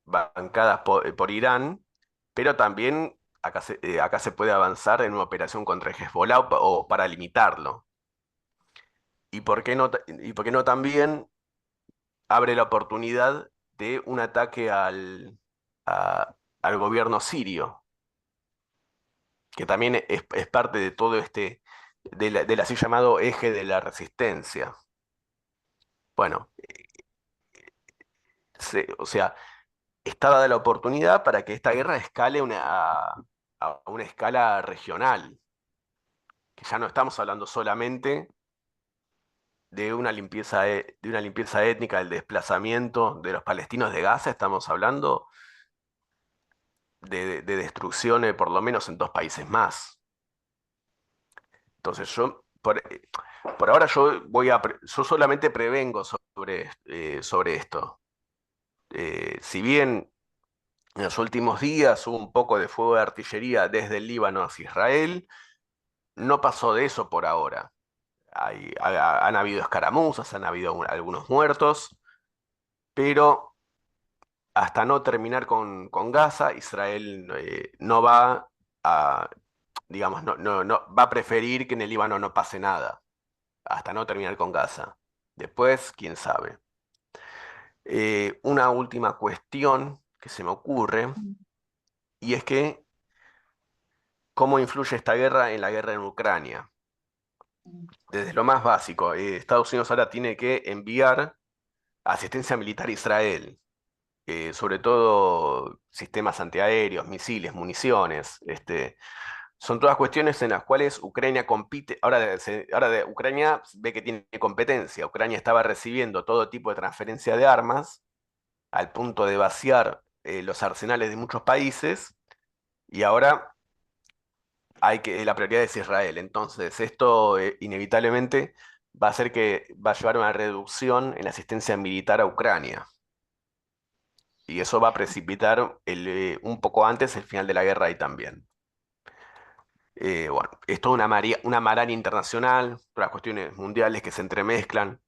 bancadas por Irán, pero también acá se puede avanzar en una operación contra Hezbollah o para limitarlo. ¿Y por qué no también abre la oportunidad de un ataque al gobierno sirio, que también es parte de todo del así llamado eje de la resistencia? Bueno, o sea, está dada la oportunidad para que esta guerra escale a una escala regional, que ya no estamos hablando solamente de una limpieza étnica, del desplazamiento de los palestinos de Gaza. Estamos hablando de destrucción por lo menos en 2 países más. Entonces por ahora yo solamente prevengo sobre esto. Si bien en los últimos días hubo un poco de fuego de artillería desde el Líbano hacia Israel, no pasó de eso por ahora. Han habido escaramuzas, han habido algunos muertos, pero hasta no terminar con Gaza, Israel no va a, digamos, no va a preferir que en el Líbano no pase nada, hasta no terminar con Gaza. Después, quién sabe. Una última cuestión que se me ocurre, y es que, ¿cómo influye esta guerra en la guerra en Ucrania? Desde lo más básico, Estados Unidos ahora tiene que enviar asistencia militar a Israel, sobre todo sistemas antiaéreos, misiles, municiones. Son todas cuestiones en las cuales Ucrania compite. Ucrania ve que tiene competencia. Ucrania estaba recibiendo todo tipo de transferencia de armas al punto de vaciar los arsenales de muchos países, y ahora la prioridad es Israel. Entonces, esto inevitablemente va a hacer va a llevar a una reducción en la asistencia militar a Ucrania. Y eso va a precipitar un poco antes el final de la guerra ahí también. Bueno, es toda una maraña internacional, todas las cuestiones mundiales que se entremezclan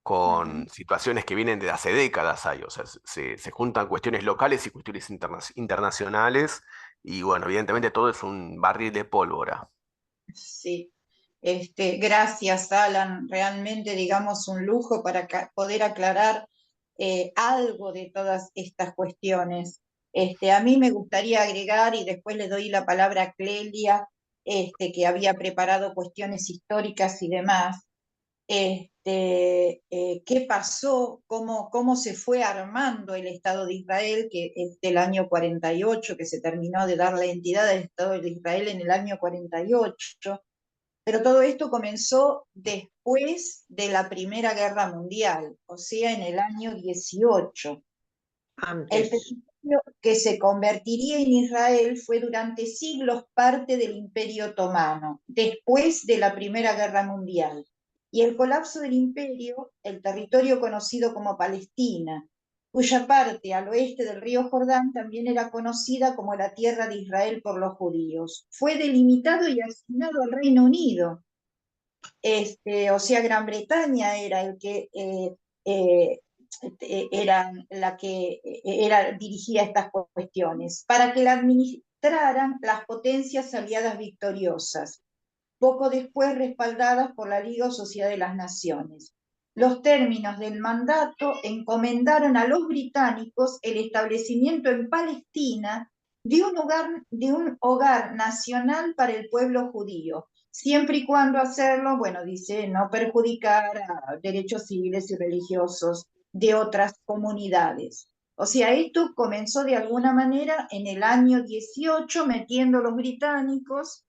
con situaciones que vienen de hace décadas ahí. O sea, se juntan cuestiones locales y cuestiones internacionales, y bueno, evidentemente todo es un barril de pólvora. Sí. Gracias, Alan. Realmente, digamos, un lujo para poder aclarar algo de todas estas cuestiones. A mí me gustaría agregar, y después le doy la palabra a Clelia, que había preparado cuestiones históricas y demás. Qué pasó, cómo se fue armando el Estado de Israel, que es del año 48, que se terminó de dar la entidad del Estado de Israel en el año 48, pero todo esto comenzó después de la Primera Guerra Mundial, o sea, en el año 18. El Antes. territorio que se convertiría en Israel fue durante siglos parte del Imperio Otomano, después de la Primera Guerra Mundial. Y el colapso del imperio, el territorio conocido como Palestina, cuya parte al oeste del río Jordán también era conocida como la tierra de Israel por los judíos, fue delimitado y asignado al Reino Unido. O sea, Gran Bretaña era el que eh, era la que dirigía estas cuestiones, para que la administraran las potencias aliadas victoriosas, poco después respaldadas por la Liga o Sociedad de las Naciones. Los términos del mandato encomendaron a los británicos el establecimiento en Palestina de un hogar nacional para el pueblo judío, siempre y cuando hacerlo, bueno, dice, no perjudicar a derechos civiles y religiosos de otras comunidades. O sea, esto comenzó de alguna manera en el año 18, metiendo los británicos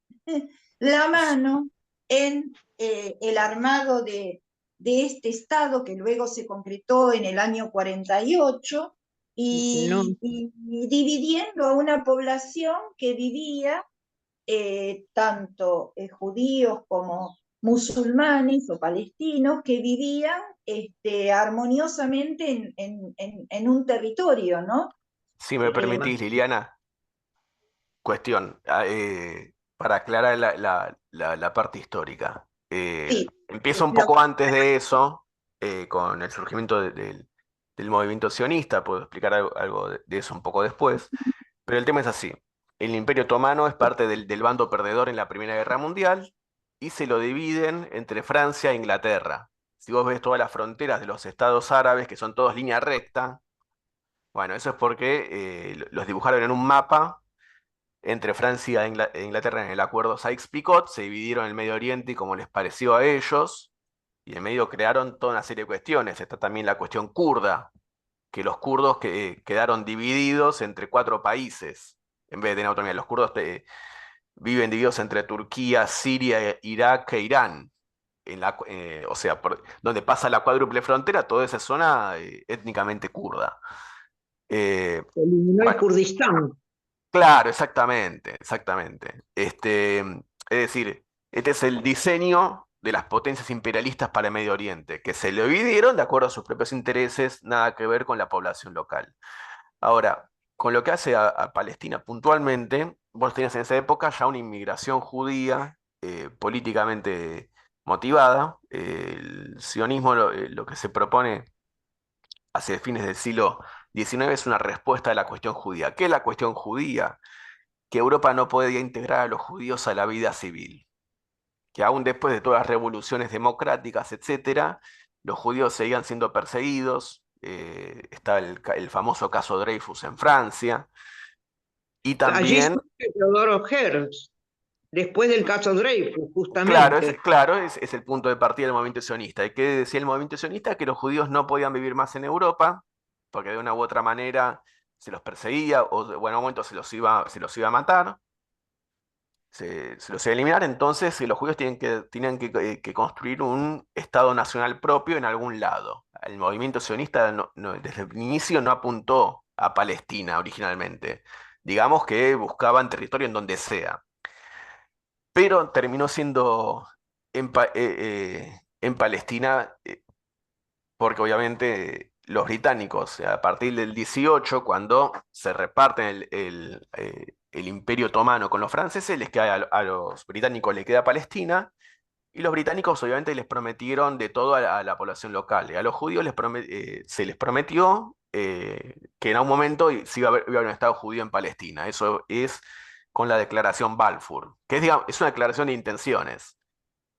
la mano en el armado de este Estado, que luego se concretó en el año 48, No, y dividiendo a una población que vivía tanto judíos como musulmanes o palestinos que vivían armoniosamente en un territorio, ¿no? Si me Eh, permitís, Liliana, cuestión, para aclarar la parte histórica. sí, Empiezo un lo- poco antes de eso, con el surgimiento del movimiento sionista, puedo explicar algo de eso un poco después, pero el tema es así. El Imperio Otomano es parte del bando perdedor en la Primera Guerra Mundial y se lo dividen entre Francia e Inglaterra. Si vos ves todas las fronteras de los estados árabes, que son todos línea recta, bueno, eso es porque los dibujaron en un mapa entre Francia e Inglaterra en el acuerdo Sykes-Picot, se dividieron el Medio Oriente como les pareció a ellos, y en medio crearon toda una serie de cuestiones. Está también la cuestión kurda, que los kurdos quedaron divididos entre cuatro países, en vez de tener autonomía. Los kurdos viven divididos entre Turquía, Siria, Irak e Irán. O sea, donde pasa la cuádruple frontera, toda esa zona étnicamente kurda. Eh, Se eliminó el bueno, Kurdistán. claro, exactamente, exactamente. Es decir, este es el diseño de las potencias imperialistas para el Medio Oriente, que se lo dividieron de acuerdo a sus propios intereses, nada que ver con la población local. Ahora, con lo que hace a Palestina puntualmente, vos tenías en esa época ya una inmigración judía políticamente motivada. El sionismo lo que se propone hacia fines del siglo XIX es una respuesta a la cuestión judía. ¿Qué es la cuestión judía? Que Europa no podía integrar a los judíos a la vida civil, que aún después de todas las revoluciones democráticas, etcétera, los judíos seguían siendo perseguidos. Está el famoso caso Dreyfus en Francia, y Allí también, surge Teodoro Herz, después del caso Dreyfus, claro, justamente. es el punto de partida del movimiento sionista. ¿Y qué decía el movimiento sionista? Que los judíos no podían vivir más en Europa, porque de una u otra manera se los perseguía, o bueno, en un momento se los iba a matar. Se los iba a eliminar, entonces los judíos tienen que construir un Estado nacional propio en algún lado. El movimiento sionista desde el inicio no apuntó a Palestina originalmente. Digamos que buscaban territorio en donde sea. Pero terminó siendo en Palestina, porque obviamente los británicos, a partir del 18, cuando se reparten el Imperio Otomano con los franceses, a los británicos les queda Palestina, y los británicos obviamente les prometieron de todo a la población local. Y a los judíos se les prometió que en algún momento sí iba a haber un Estado judío en Palestina. Eso es con la Declaración Balfour, que es una declaración de intenciones.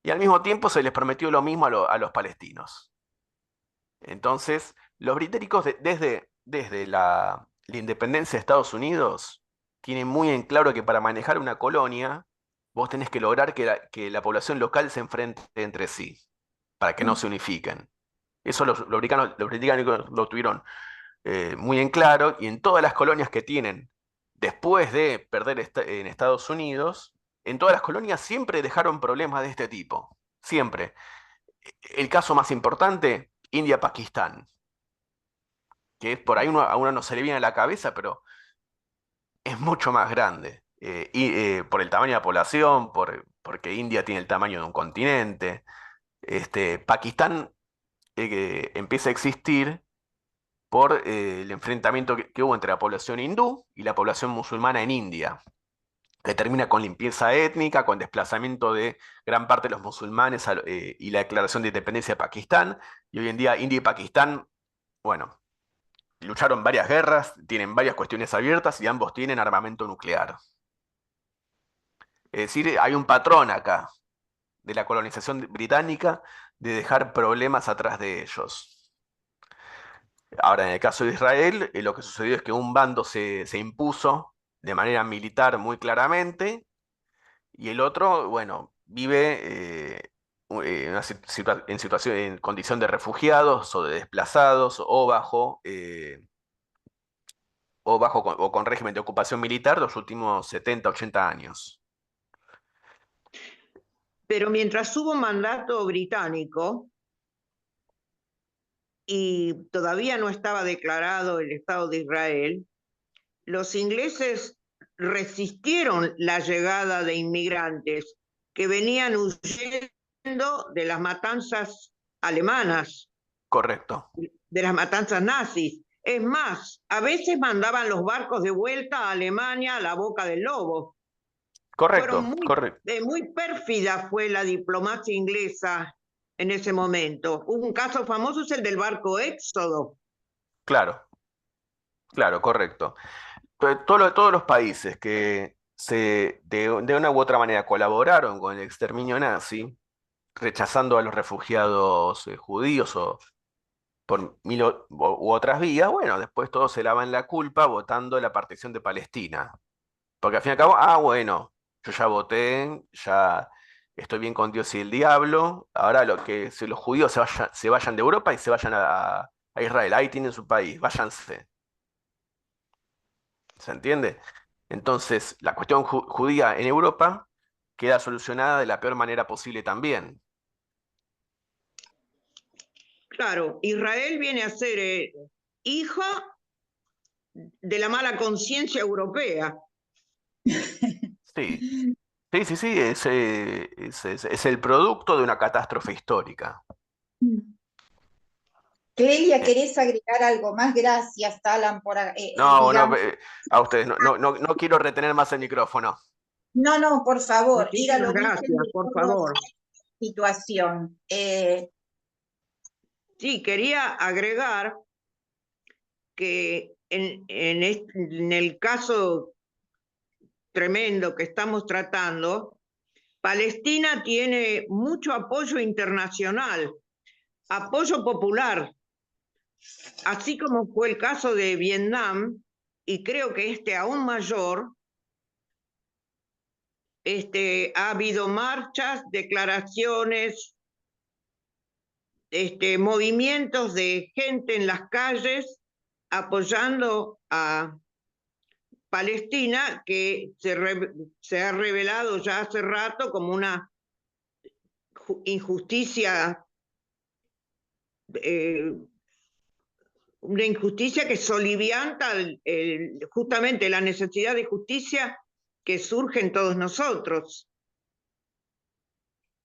Y al mismo tiempo se les prometió lo mismo a los palestinos. Entonces, los británicos desde la independencia de Estados Unidos tienen muy en claro que para manejar una colonia, vos tenés que lograr que la población local se enfrente entre sí, para que no se unifiquen. Eso los británicos lo tuvieron muy en claro, y en todas las colonias que tienen después de perder en Estados Unidos, en todas las colonias siempre dejaron problemas de este tipo. Siempre. El caso más importante, India-Pakistán, que es por ahí a uno no se le viene a la cabeza, pero es mucho más grande. Por el tamaño de la población, porque India tiene el tamaño de un continente. Pakistán empieza a existir por el enfrentamiento que hubo entre la población hindú y la población musulmana en India, que termina con limpieza étnica, con desplazamiento de gran parte de los musulmanes y la declaración de independencia de Pakistán. Y hoy en día India y Pakistán, bueno, lucharon varias guerras, tienen varias cuestiones abiertas y ambos tienen armamento nuclear. Es decir, hay un patrón acá de la colonización británica de dejar problemas atrás de ellos. Ahora, en el caso de Israel, lo que sucedió es que un bando se impuso de manera militar muy claramente, y el otro, bueno, vive en condición de refugiados o de desplazados o con régimen de ocupación militar los últimos 70, 80 años. Pero mientras hubo mandato británico y todavía no estaba declarado el Estado de Israel, los ingleses resistieron la llegada de inmigrantes que venían huyendo de las matanzas alemanas, Correcto. de las matanzas nazis. Es más, a veces mandaban los barcos de vuelta a Alemania a la boca del lobo. Correcto, correcto. Muy pérfida fue la diplomacia inglesa en ese momento. Un caso famoso es el del barco Éxodo. Claro, claro, correcto. Todos los países que de una u otra manera colaboraron con el exterminio nazi, rechazando a los refugiados judíos o por u otras vías, bueno, después todos se lavan la culpa votando la partición de Palestina. Porque al fin y al cabo, bueno, yo ya voté, ya estoy bien con Dios y el diablo, ahora si los judíos se vayan de Europa y se vayan a Israel, ahí tienen su país, váyanse. ¿Se entiende? Entonces, la cuestión judía en Europa queda solucionada de la peor manera posible también. Claro, Israel viene a ser hijo de la mala conciencia europea. Sí, sí, es el producto de una catástrofe histórica. Clelia, Eh, ¿querés agregar algo más? Gracias, Alan, por, No, no, digamos. a ustedes, no quiero retener más el micrófono. No, por favor, ir a Muchísimas lo gracias, de por toda favor. situación. Sí, quería agregar que en el caso tremendo que estamos tratando, Palestina tiene mucho apoyo internacional, apoyo popular, así como fue el caso de Vietnam, y creo que aún mayor. Ha habido marchas, declaraciones, movimientos de gente en las calles apoyando a Palestina, que se ha revelado ya hace rato como una injusticia, que solivianta justamente la necesidad de justicia que surge en todos nosotros,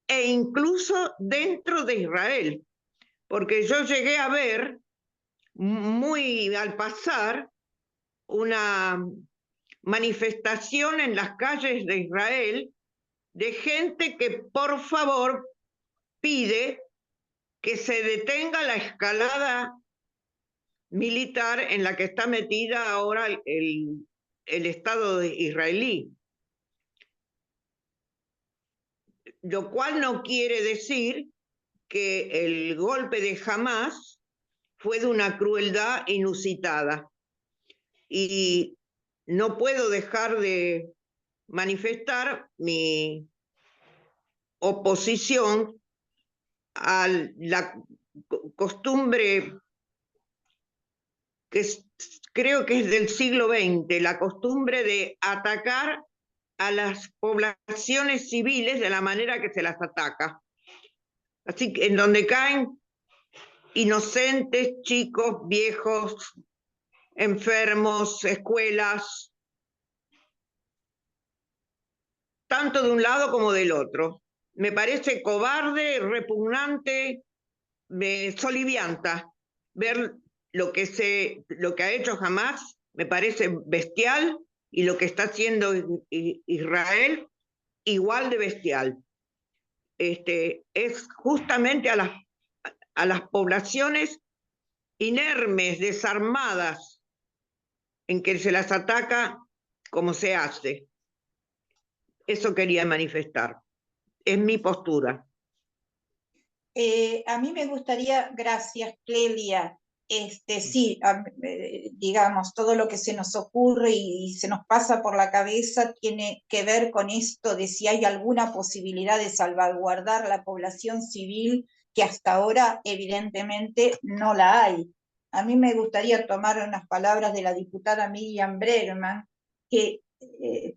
e incluso dentro de Israel, porque yo llegué a ver muy al pasar una manifestación en las calles de Israel de gente que por favor pide que se detenga la escalada militar en la que está metida ahora el Estado israelí. Lo cual no quiere decir que el golpe de Hamás fue de una crueldad inusitada. Y no puedo dejar de manifestar mi oposición a la costumbre que creo que es del siglo XX, la costumbre de atacar a las poblaciones civiles de la manera que se las ataca. Así que en donde caen inocentes, chicos, viejos, enfermos, escuelas, tanto de un lado como del otro. Me parece cobarde, repugnante, solivianta ver lo que ha hecho Hamás, me parece bestial, y lo que está haciendo Israel, igual de bestial. Es justamente a las poblaciones inermes, desarmadas, en que se las ataca como se hace. Eso quería manifestar. Es mi postura. A mí me gustaría, gracias, Clelia, sí, digamos, todo lo que se nos ocurre y se nos pasa por la cabeza tiene que ver con esto de si hay alguna posibilidad de salvaguardar la población civil, que hasta ahora evidentemente no la hay. A mí me gustaría tomar unas palabras de la diputada Miriam Bregman, que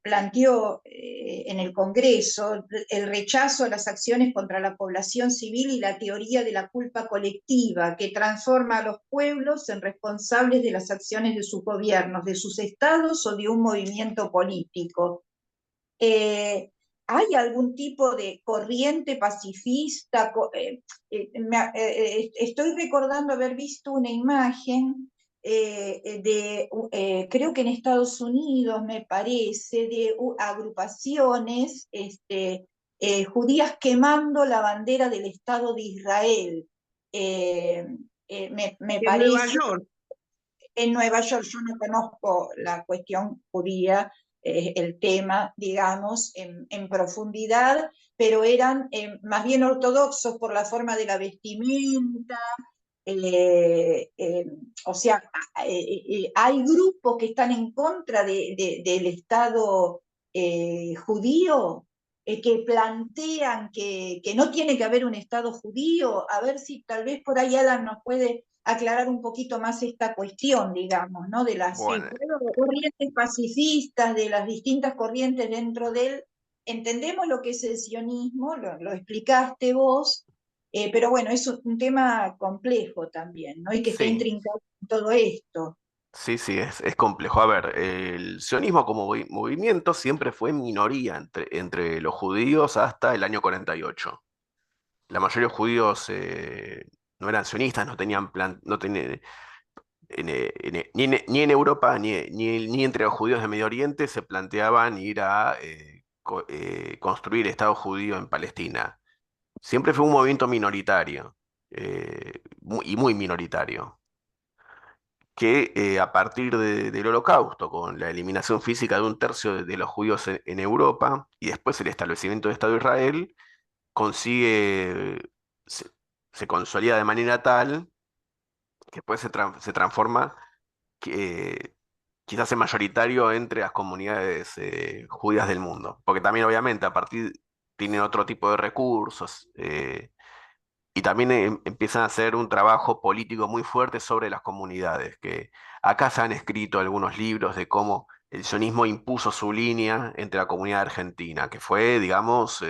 planteó en el Congreso el rechazo a las acciones contra la población civil y la teoría de la culpa colectiva, que transforma a los pueblos en responsables de las acciones de sus gobiernos, de sus estados o de un movimiento político. ¿Hay algún tipo de corriente pacifista? Estoy recordando haber visto una imagen creo que en Estados Unidos, me parece, de agrupaciones judías quemando la bandera del Estado de Israel. Me En Nueva parece, York. en Nueva York, yo no conozco la cuestión judía, el tema, digamos, en profundidad, pero eran más bien ortodoxos por la forma de la vestimenta. O sea, hay grupos que están en contra del Estado judío, que plantean que no tiene que haber un Estado judío. A ver si tal vez por ahí Alan nos puede aclarar un poquito más esta cuestión, digamos, ¿no? De las Bueno, corrientes pacifistas, de las distintas corrientes dentro del... Entendemos lo que es el sionismo, lo explicaste vos, pero bueno, es un tema complejo también, ¿no? Y que está sí, intrincado en todo esto. sí, es complejo. A ver, el sionismo como movimiento siempre fue minoría entre los judíos hasta el año 48. La mayoría de judíos no eran sionistas, no tenían plan, no tenían, ni en Europa ni entre los judíos de Medio Oriente se planteaban ir a construir Estado judío en Palestina. Siempre fue un movimiento minoritario, y muy minoritario, que a partir del Holocausto, con la eliminación física de un tercio de los judíos en Europa y después el establecimiento del Estado de Israel, consigue, se, se consolida de manera tal que después se transforma, que, quizás en mayoritario entre las comunidades judías del mundo, porque también obviamente a partir tienen otro tipo de recursos. Y también empiezan a hacer un trabajo político muy fuerte sobre las comunidades, que acá se han escrito algunos libros de cómo el sionismo impuso su línea entre la comunidad argentina, que fue, digamos,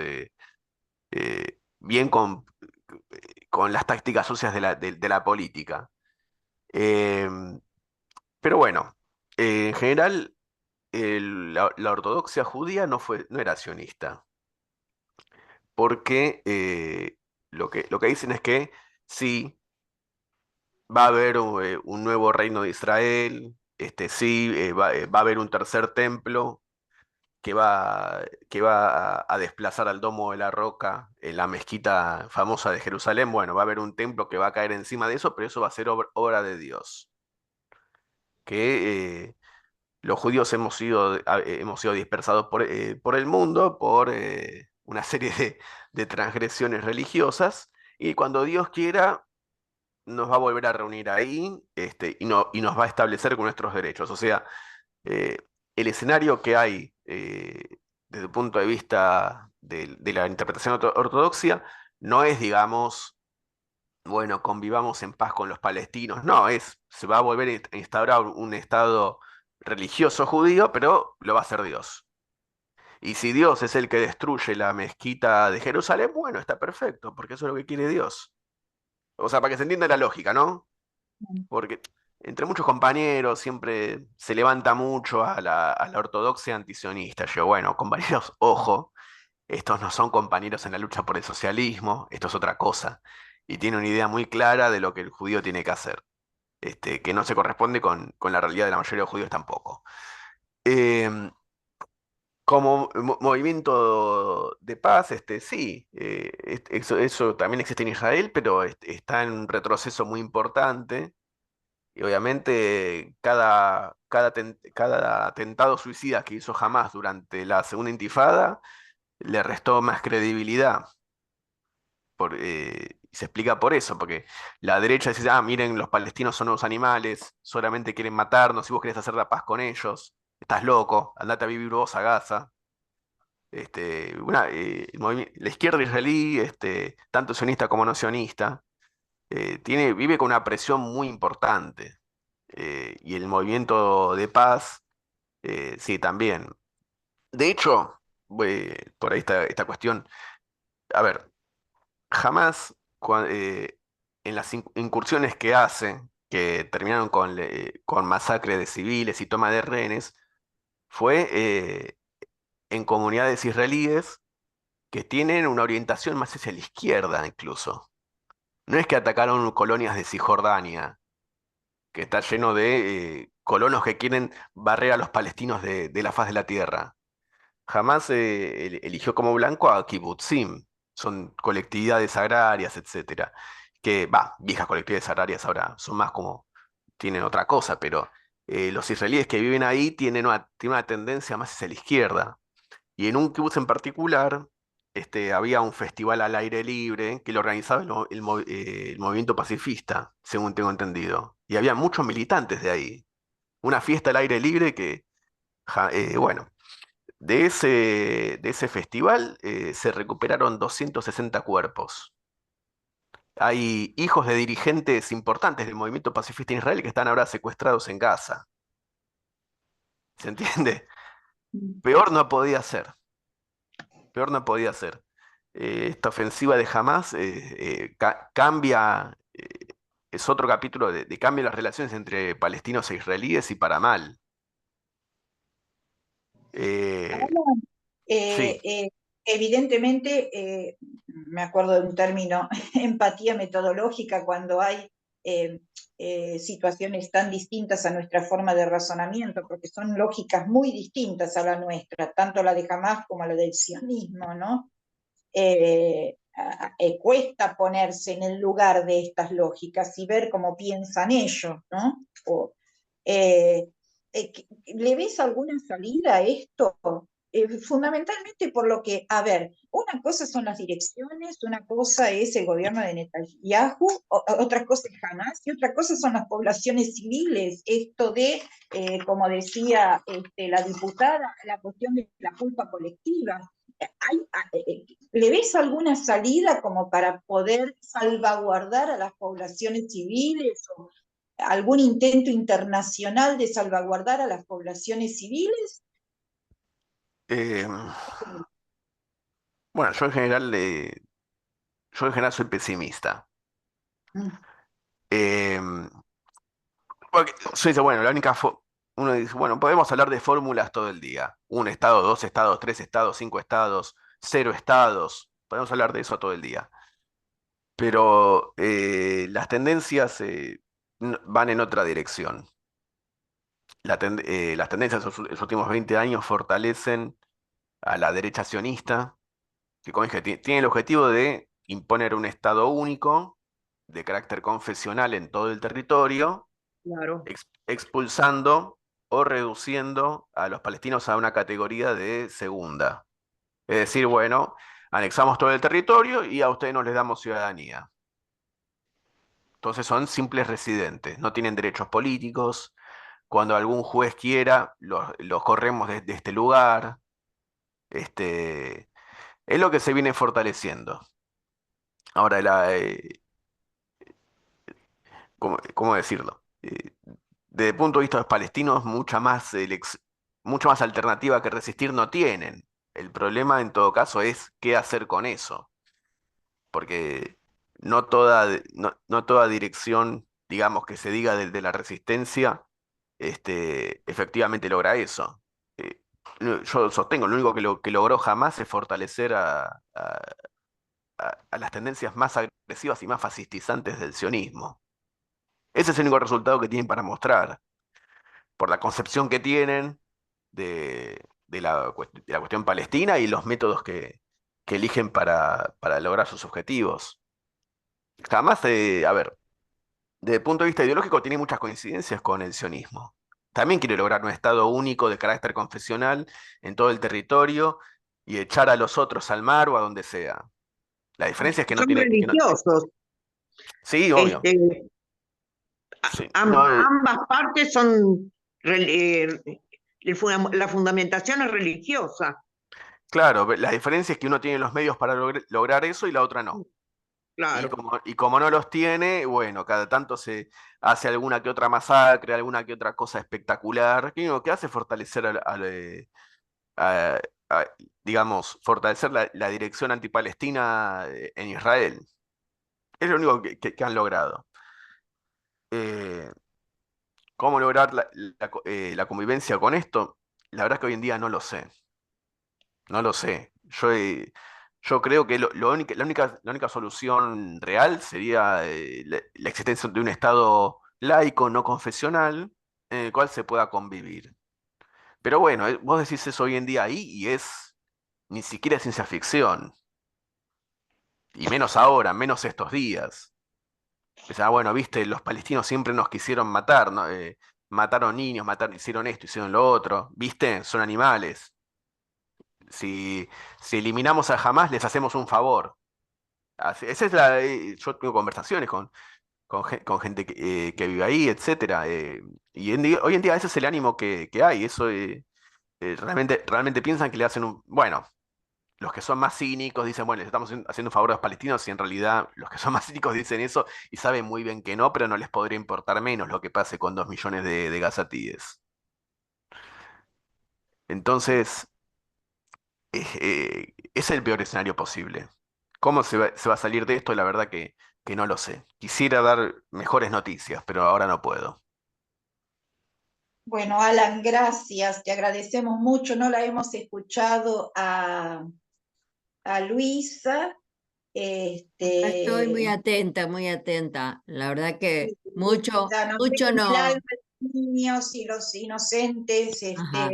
bien con las tácticas sucias de la política. Em, pero bueno, en general, la ortodoxia judía no era sionista, porque lo que dicen es que sí, va a haber un nuevo reino de Israel, sí, va a haber un tercer templo que va a desplazar al Domo de la Roca en la mezquita famosa de Jerusalén. Bueno, va a haber un templo que va a caer encima de eso, pero eso va a ser obra de Dios. Que los judíos hemos sido dispersados por el mundo por una serie de transgresiones religiosas, y cuando Dios quiera nos va a volver a reunir ahí, y nos va a establecer con nuestros derechos. O sea, eh, el escenario que hay desde el punto de vista de la interpretación ortodoxa no es, digamos, bueno, convivamos en paz con los palestinos. No, se va a volver a instaurar un estado religioso judío, pero lo va a hacer Dios. Y si Dios es el que destruye la mezquita de Jerusalén, bueno, está perfecto, porque eso es lo que quiere Dios. O sea, para que se entienda la lógica, ¿no? Porque entre muchos compañeros siempre se levanta mucho a la ortodoxia antisionista. Yo, bueno, compañeros, ojo, estos no son compañeros en la lucha por el socialismo, esto es otra cosa. Y tiene una idea muy clara de lo que el judío tiene que hacer, que no se corresponde con la realidad de la mayoría de los judíos tampoco. Em, Como movimiento de paz, sí, eso también existe en Israel, pero está en un retroceso muy importante. Y obviamente cada atentado suicida que hizo Hamas durante la segunda intifada le restó más credibilidad. Y se explica por eso, porque la derecha dice, miren, los palestinos son unos animales, solamente quieren matarnos, si vos querés hacer la paz con ellos, estás loco, andate a vivir vos a Gaza. La izquierda israelí, tanto sionista como no sionista, vive con una presión muy importante. Y el movimiento de paz, sí, también. De hecho, por ahí está esta cuestión. A ver, jamás en las incursiones que hace, que terminaron con masacre de civiles y toma de rehenes, fue en comunidades israelíes que tienen una orientación más hacia la izquierda incluso. No es que atacaron colonias de Cisjordania, que está lleno de colonos que quieren barrer a los palestinos de la faz de la tierra. Jamás eligió como blanco a kibutzim, son colectividades agrarias, etcétera. Que, viejas colectividades agrarias ahora son más como, tienen otra cosa, pero los israelíes que viven ahí tienen una tendencia más hacia la izquierda. Y en un kibutz en particular, había un festival al aire libre que lo organizaba el movimiento pacifista, según tengo entendido. Y había muchos militantes de ahí. Una fiesta al aire libre que, bueno, de ese festival se recuperaron 260 cuerpos. Hay hijos de dirigentes importantes del movimiento pacifista en Israel que están ahora secuestrados en Gaza. ¿Se entiende? Peor no podía ser. Peor no podía ser. Esta ofensiva de Hamas cambia, es otro capítulo de cambio en las relaciones entre palestinos e israelíes y para mal. Eh, Eh, sí, eh, evidentemente, me acuerdo de un término, empatía metodológica, cuando hay eh, situaciones tan distintas a nuestra forma de razonamiento, porque son lógicas muy distintas a la nuestra, tanto la de Hamas como la del sionismo, ¿no? Cuesta ponerse en el lugar de estas lógicas y ver cómo piensan ellos, ¿no? Eh, ¿Le ves alguna salida a esto? Fundamentalmente por lo que, a ver, una cosa son las direcciones, una cosa es el gobierno de Netanyahu, otra cosa es Hamas y otra cosa son las poblaciones civiles. Esto de, como decía la diputada, la cuestión de la culpa colectiva. ¿Le ves alguna salida como para poder salvaguardar a las poblaciones civiles o algún intento internacional de salvaguardar a las poblaciones civiles? eh, bueno, yo en general soy pesimista. Mm. Eh, Porque se dice, bueno, uno dice, bueno, podemos hablar de fórmulas todo el día. Un estado, dos estados, tres estados, cinco estados, cero estados. Podemos hablar de eso todo el día. Pero las tendencias van en otra dirección. Las tendencias de los últimos 20 años fortalecen a la derecha sionista, que como dije, tiene el objetivo de imponer un estado único de carácter confesional en todo el territorio, Claro. expulsando o reduciendo a los palestinos a una categoría de segunda. Es decir, bueno, anexamos todo el territorio y a ustedes no les damos ciudadanía. Entonces son simples residentes, no tienen derechos políticos. Cuando algún juez quiera, los corremos de este lugar. Este, es lo que se viene fortaleciendo. Ahora, ¿cómo decirlo? Desde el punto de vista de los palestinos, mucha más alternativa que resistir no tienen. El problema, en todo caso, es qué hacer con eso, porque no toda dirección, digamos, que se diga de la resistencia, efectivamente logra eso. Eh, yo sostengo, lo único que logró jamás es fortalecer a las tendencias más agresivas y más fascistizantes del sionismo. Ese es el único resultado que tienen para mostrar, por la concepción que tienen de la cuestión palestina y los métodos que eligen para lograr sus objetivos. Jamás, a ver, desde el punto de vista ideológico tiene muchas coincidencias con el sionismo. También quiere lograr un Estado único de carácter confesional en todo el territorio y echar a los otros al mar o a donde sea. La diferencia es que no Son tiene... religiosos. Sí, obvio. Este, Sí, no, ambas partes son, la fundamentación es religiosa. claro, la diferencia es que uno tiene los medios para lograr eso y la otra no. Claro. Y como no los tiene, bueno, cada tanto se hace alguna que otra masacre, alguna que otra cosa espectacular, que lo que hace es fortalecer a- a, digamos, fortalecer la dirección antipalestina en Israel. Es lo único que han logrado. Eh, ¿Cómo lograr la convivencia con esto? La verdad que hoy en día no lo sé. No lo sé. Yo creo que la única solución real sería la existencia de un Estado laico, no confesional, en el cual se pueda convivir. Pero bueno, vos decís eso hoy en día ahí y es ni siquiera ciencia ficción. Y menos ahora, menos estos días. Bueno, viste, los palestinos siempre nos quisieron matar, ¿no? Mataron niños, hicieron esto, hicieron lo otro. ¿Viste? Son animales. Si, si eliminamos a Hamas, les hacemos un favor. Esa es yo tengo conversaciones con gente que vive ahí, etcétera. Y hoy en día ese es el ánimo que hay. Eso realmente piensan que le hacen un. Bueno, los que son más cínicos dicen, bueno, les estamos haciendo un favor a los palestinos, y en realidad los que son más cínicos dicen eso y saben muy bien que no, pero no les podría importar menos lo que pase con 2 millones de gazatíes. Entonces, es el peor escenario posible. ¿Cómo se va a salir de esto? La verdad que no lo sé. Quisiera dar mejores noticias, pero ahora no puedo. Bueno, Alan, gracias, te agradecemos mucho. No la hemos escuchado a Luisa. Estoy muy Este, atenta, muy atenta. La verdad que mucho, Luisa, nos mucho duele el no. alma los niños y los inocentes Ajá.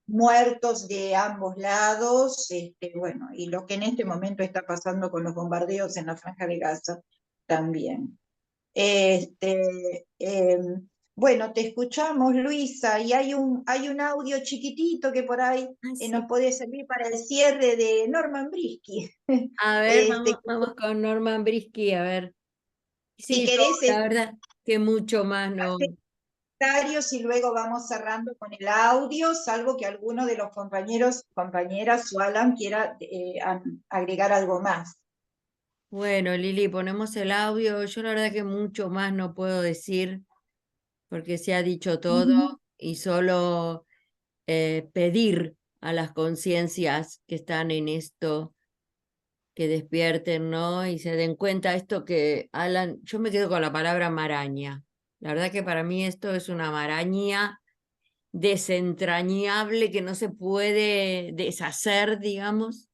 muertos de ambos lados, bueno, y lo que en este momento está pasando con los bombardeos en la Franja de Gaza también. Bueno, te escuchamos, Luisa, y hay un audio chiquitito que por ahí Ah, nos sí. puede servir para el cierre de Norman Brisky. A ver, vamos con Norman Brisky, a ver. Si Sí, yo querés, la verdad que mucho más no. hacer comentarios y luego vamos cerrando con el audio, salvo que alguno de los compañeros, compañeras o Alan quiera agregar algo más. Bueno, Lili, ponemos el audio. Yo la verdad que mucho más no puedo decir porque se ha dicho todo y solo pedir a las conciencias que están en esto que despierten, ¿no? Y se den cuenta esto que Alan, yo me quedo con la palabra maraña. La verdad que para mí esto es una maraña desentrañable que no se puede deshacer, digamos,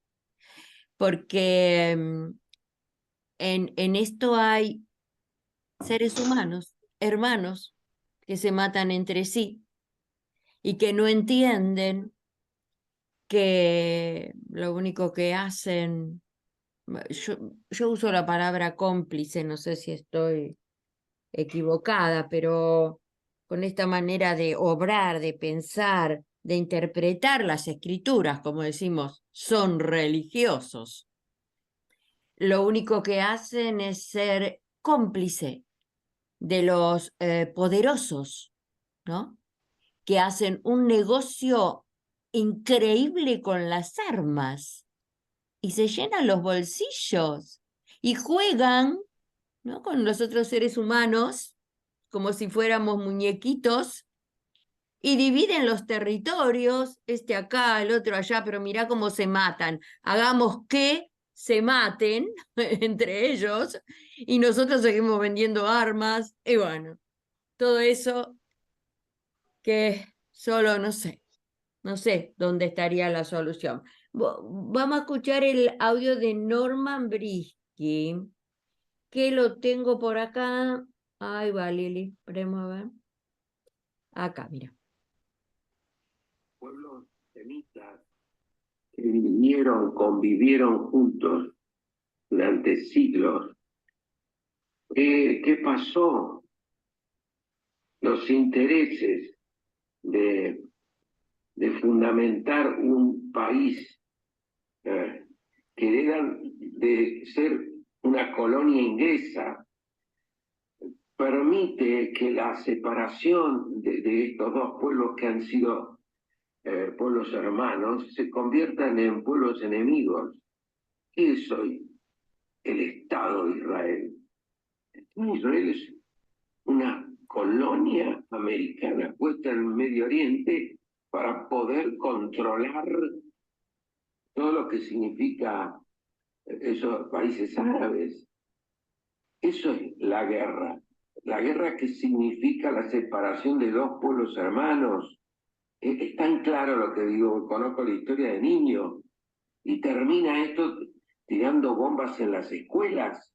porque en esto hay seres humanos, hermanos, que se matan entre sí y que no entienden que lo único que hacen, yo uso la palabra cómplice, no sé si estoy equivocada, pero con esta manera de obrar, de pensar, de interpretar las escrituras, como decimos, son religiosos. Lo único que hacen es ser cómplice de los poderosos, ¿no? Que hacen un negocio increíble con las armas y se llenan los bolsillos y juegan, ¿no? Con los otros seres humanos como si fuéramos muñequitos y dividen los territorios, este acá, el otro allá, pero mirá cómo se matan. Hagamos que se maten entre ellos y nosotros seguimos vendiendo armas y bueno, todo eso que solo no sé dónde estaría la solución. Vamos a escuchar el audio de Norman Brisky, que lo tengo por acá. Ahí va, Lili, esperemos a ver. Acá, mira. Pueblos semitas que vinieron, convivieron juntos durante siglos. ¿Qué pasó? Los intereses de, de fundamentar un país que eran de ser una colonia inglesa permite que la separación de estos dos pueblos que han sido pueblos hermanos se conviertan en pueblos enemigos. ¿Qué es hoy el Estado de Israel? Israel es una colonia americana puesta en el Medio Oriente para poder controlar todo lo que significa esos países árabes. Eso es la guerra. La guerra que significa la separación de dos pueblos hermanos. Es tan claro lo que digo, conozco la historia de niño, y termina esto tirando bombas en las escuelas.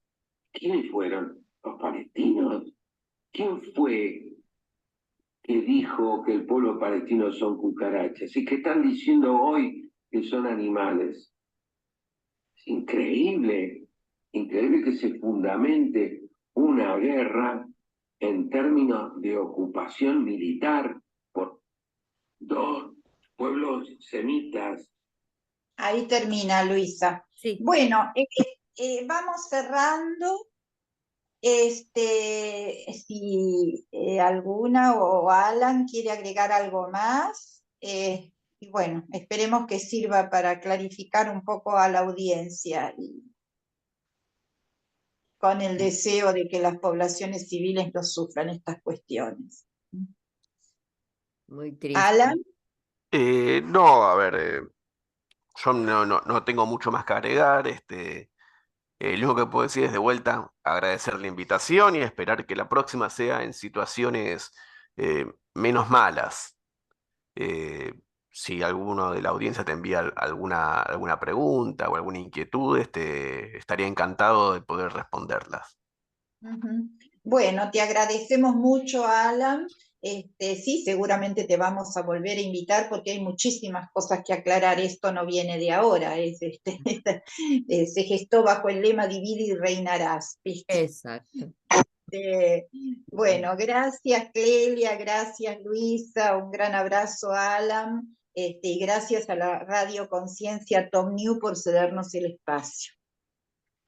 ¿Quiénes fueron? ¿Los palestinos? ¿Quién fue que dijo que el pueblo palestino son cucarachas? ¿Y qué están diciendo hoy que son animales? Es increíble, increíble que se fundamente una guerra en términos de ocupación militar por dos pueblos semitas. Ahí termina, Luisa. Sí. Bueno, vamos cerrando. Si alguna o Alan quiere agregar algo más, y bueno, esperemos que sirva para clarificar un poco a la audiencia y con el deseo de que las poblaciones civiles no sufran estas cuestiones. Muy triste. Alan. No, a ver, yo no tengo mucho más que agregar. Lo único que puedo decir es de vuelta agradecer la invitación y esperar que la próxima sea en situaciones menos malas. Eh, si alguno de la audiencia te envía alguna pregunta o alguna inquietud, estaría encantado de poder responderlas. Bueno, te agradecemos mucho, Alan. Sí, seguramente te vamos a volver a invitar porque hay muchísimas cosas que aclarar. Esto no viene de ahora, se gestó bajo el lema divide y reinarás, ¿viste? Exacto. Bueno, gracias Clelia, gracias Luisa, un gran abrazo Alan, y gracias a la Radio Conciencia Tom New por cedernos el espacio.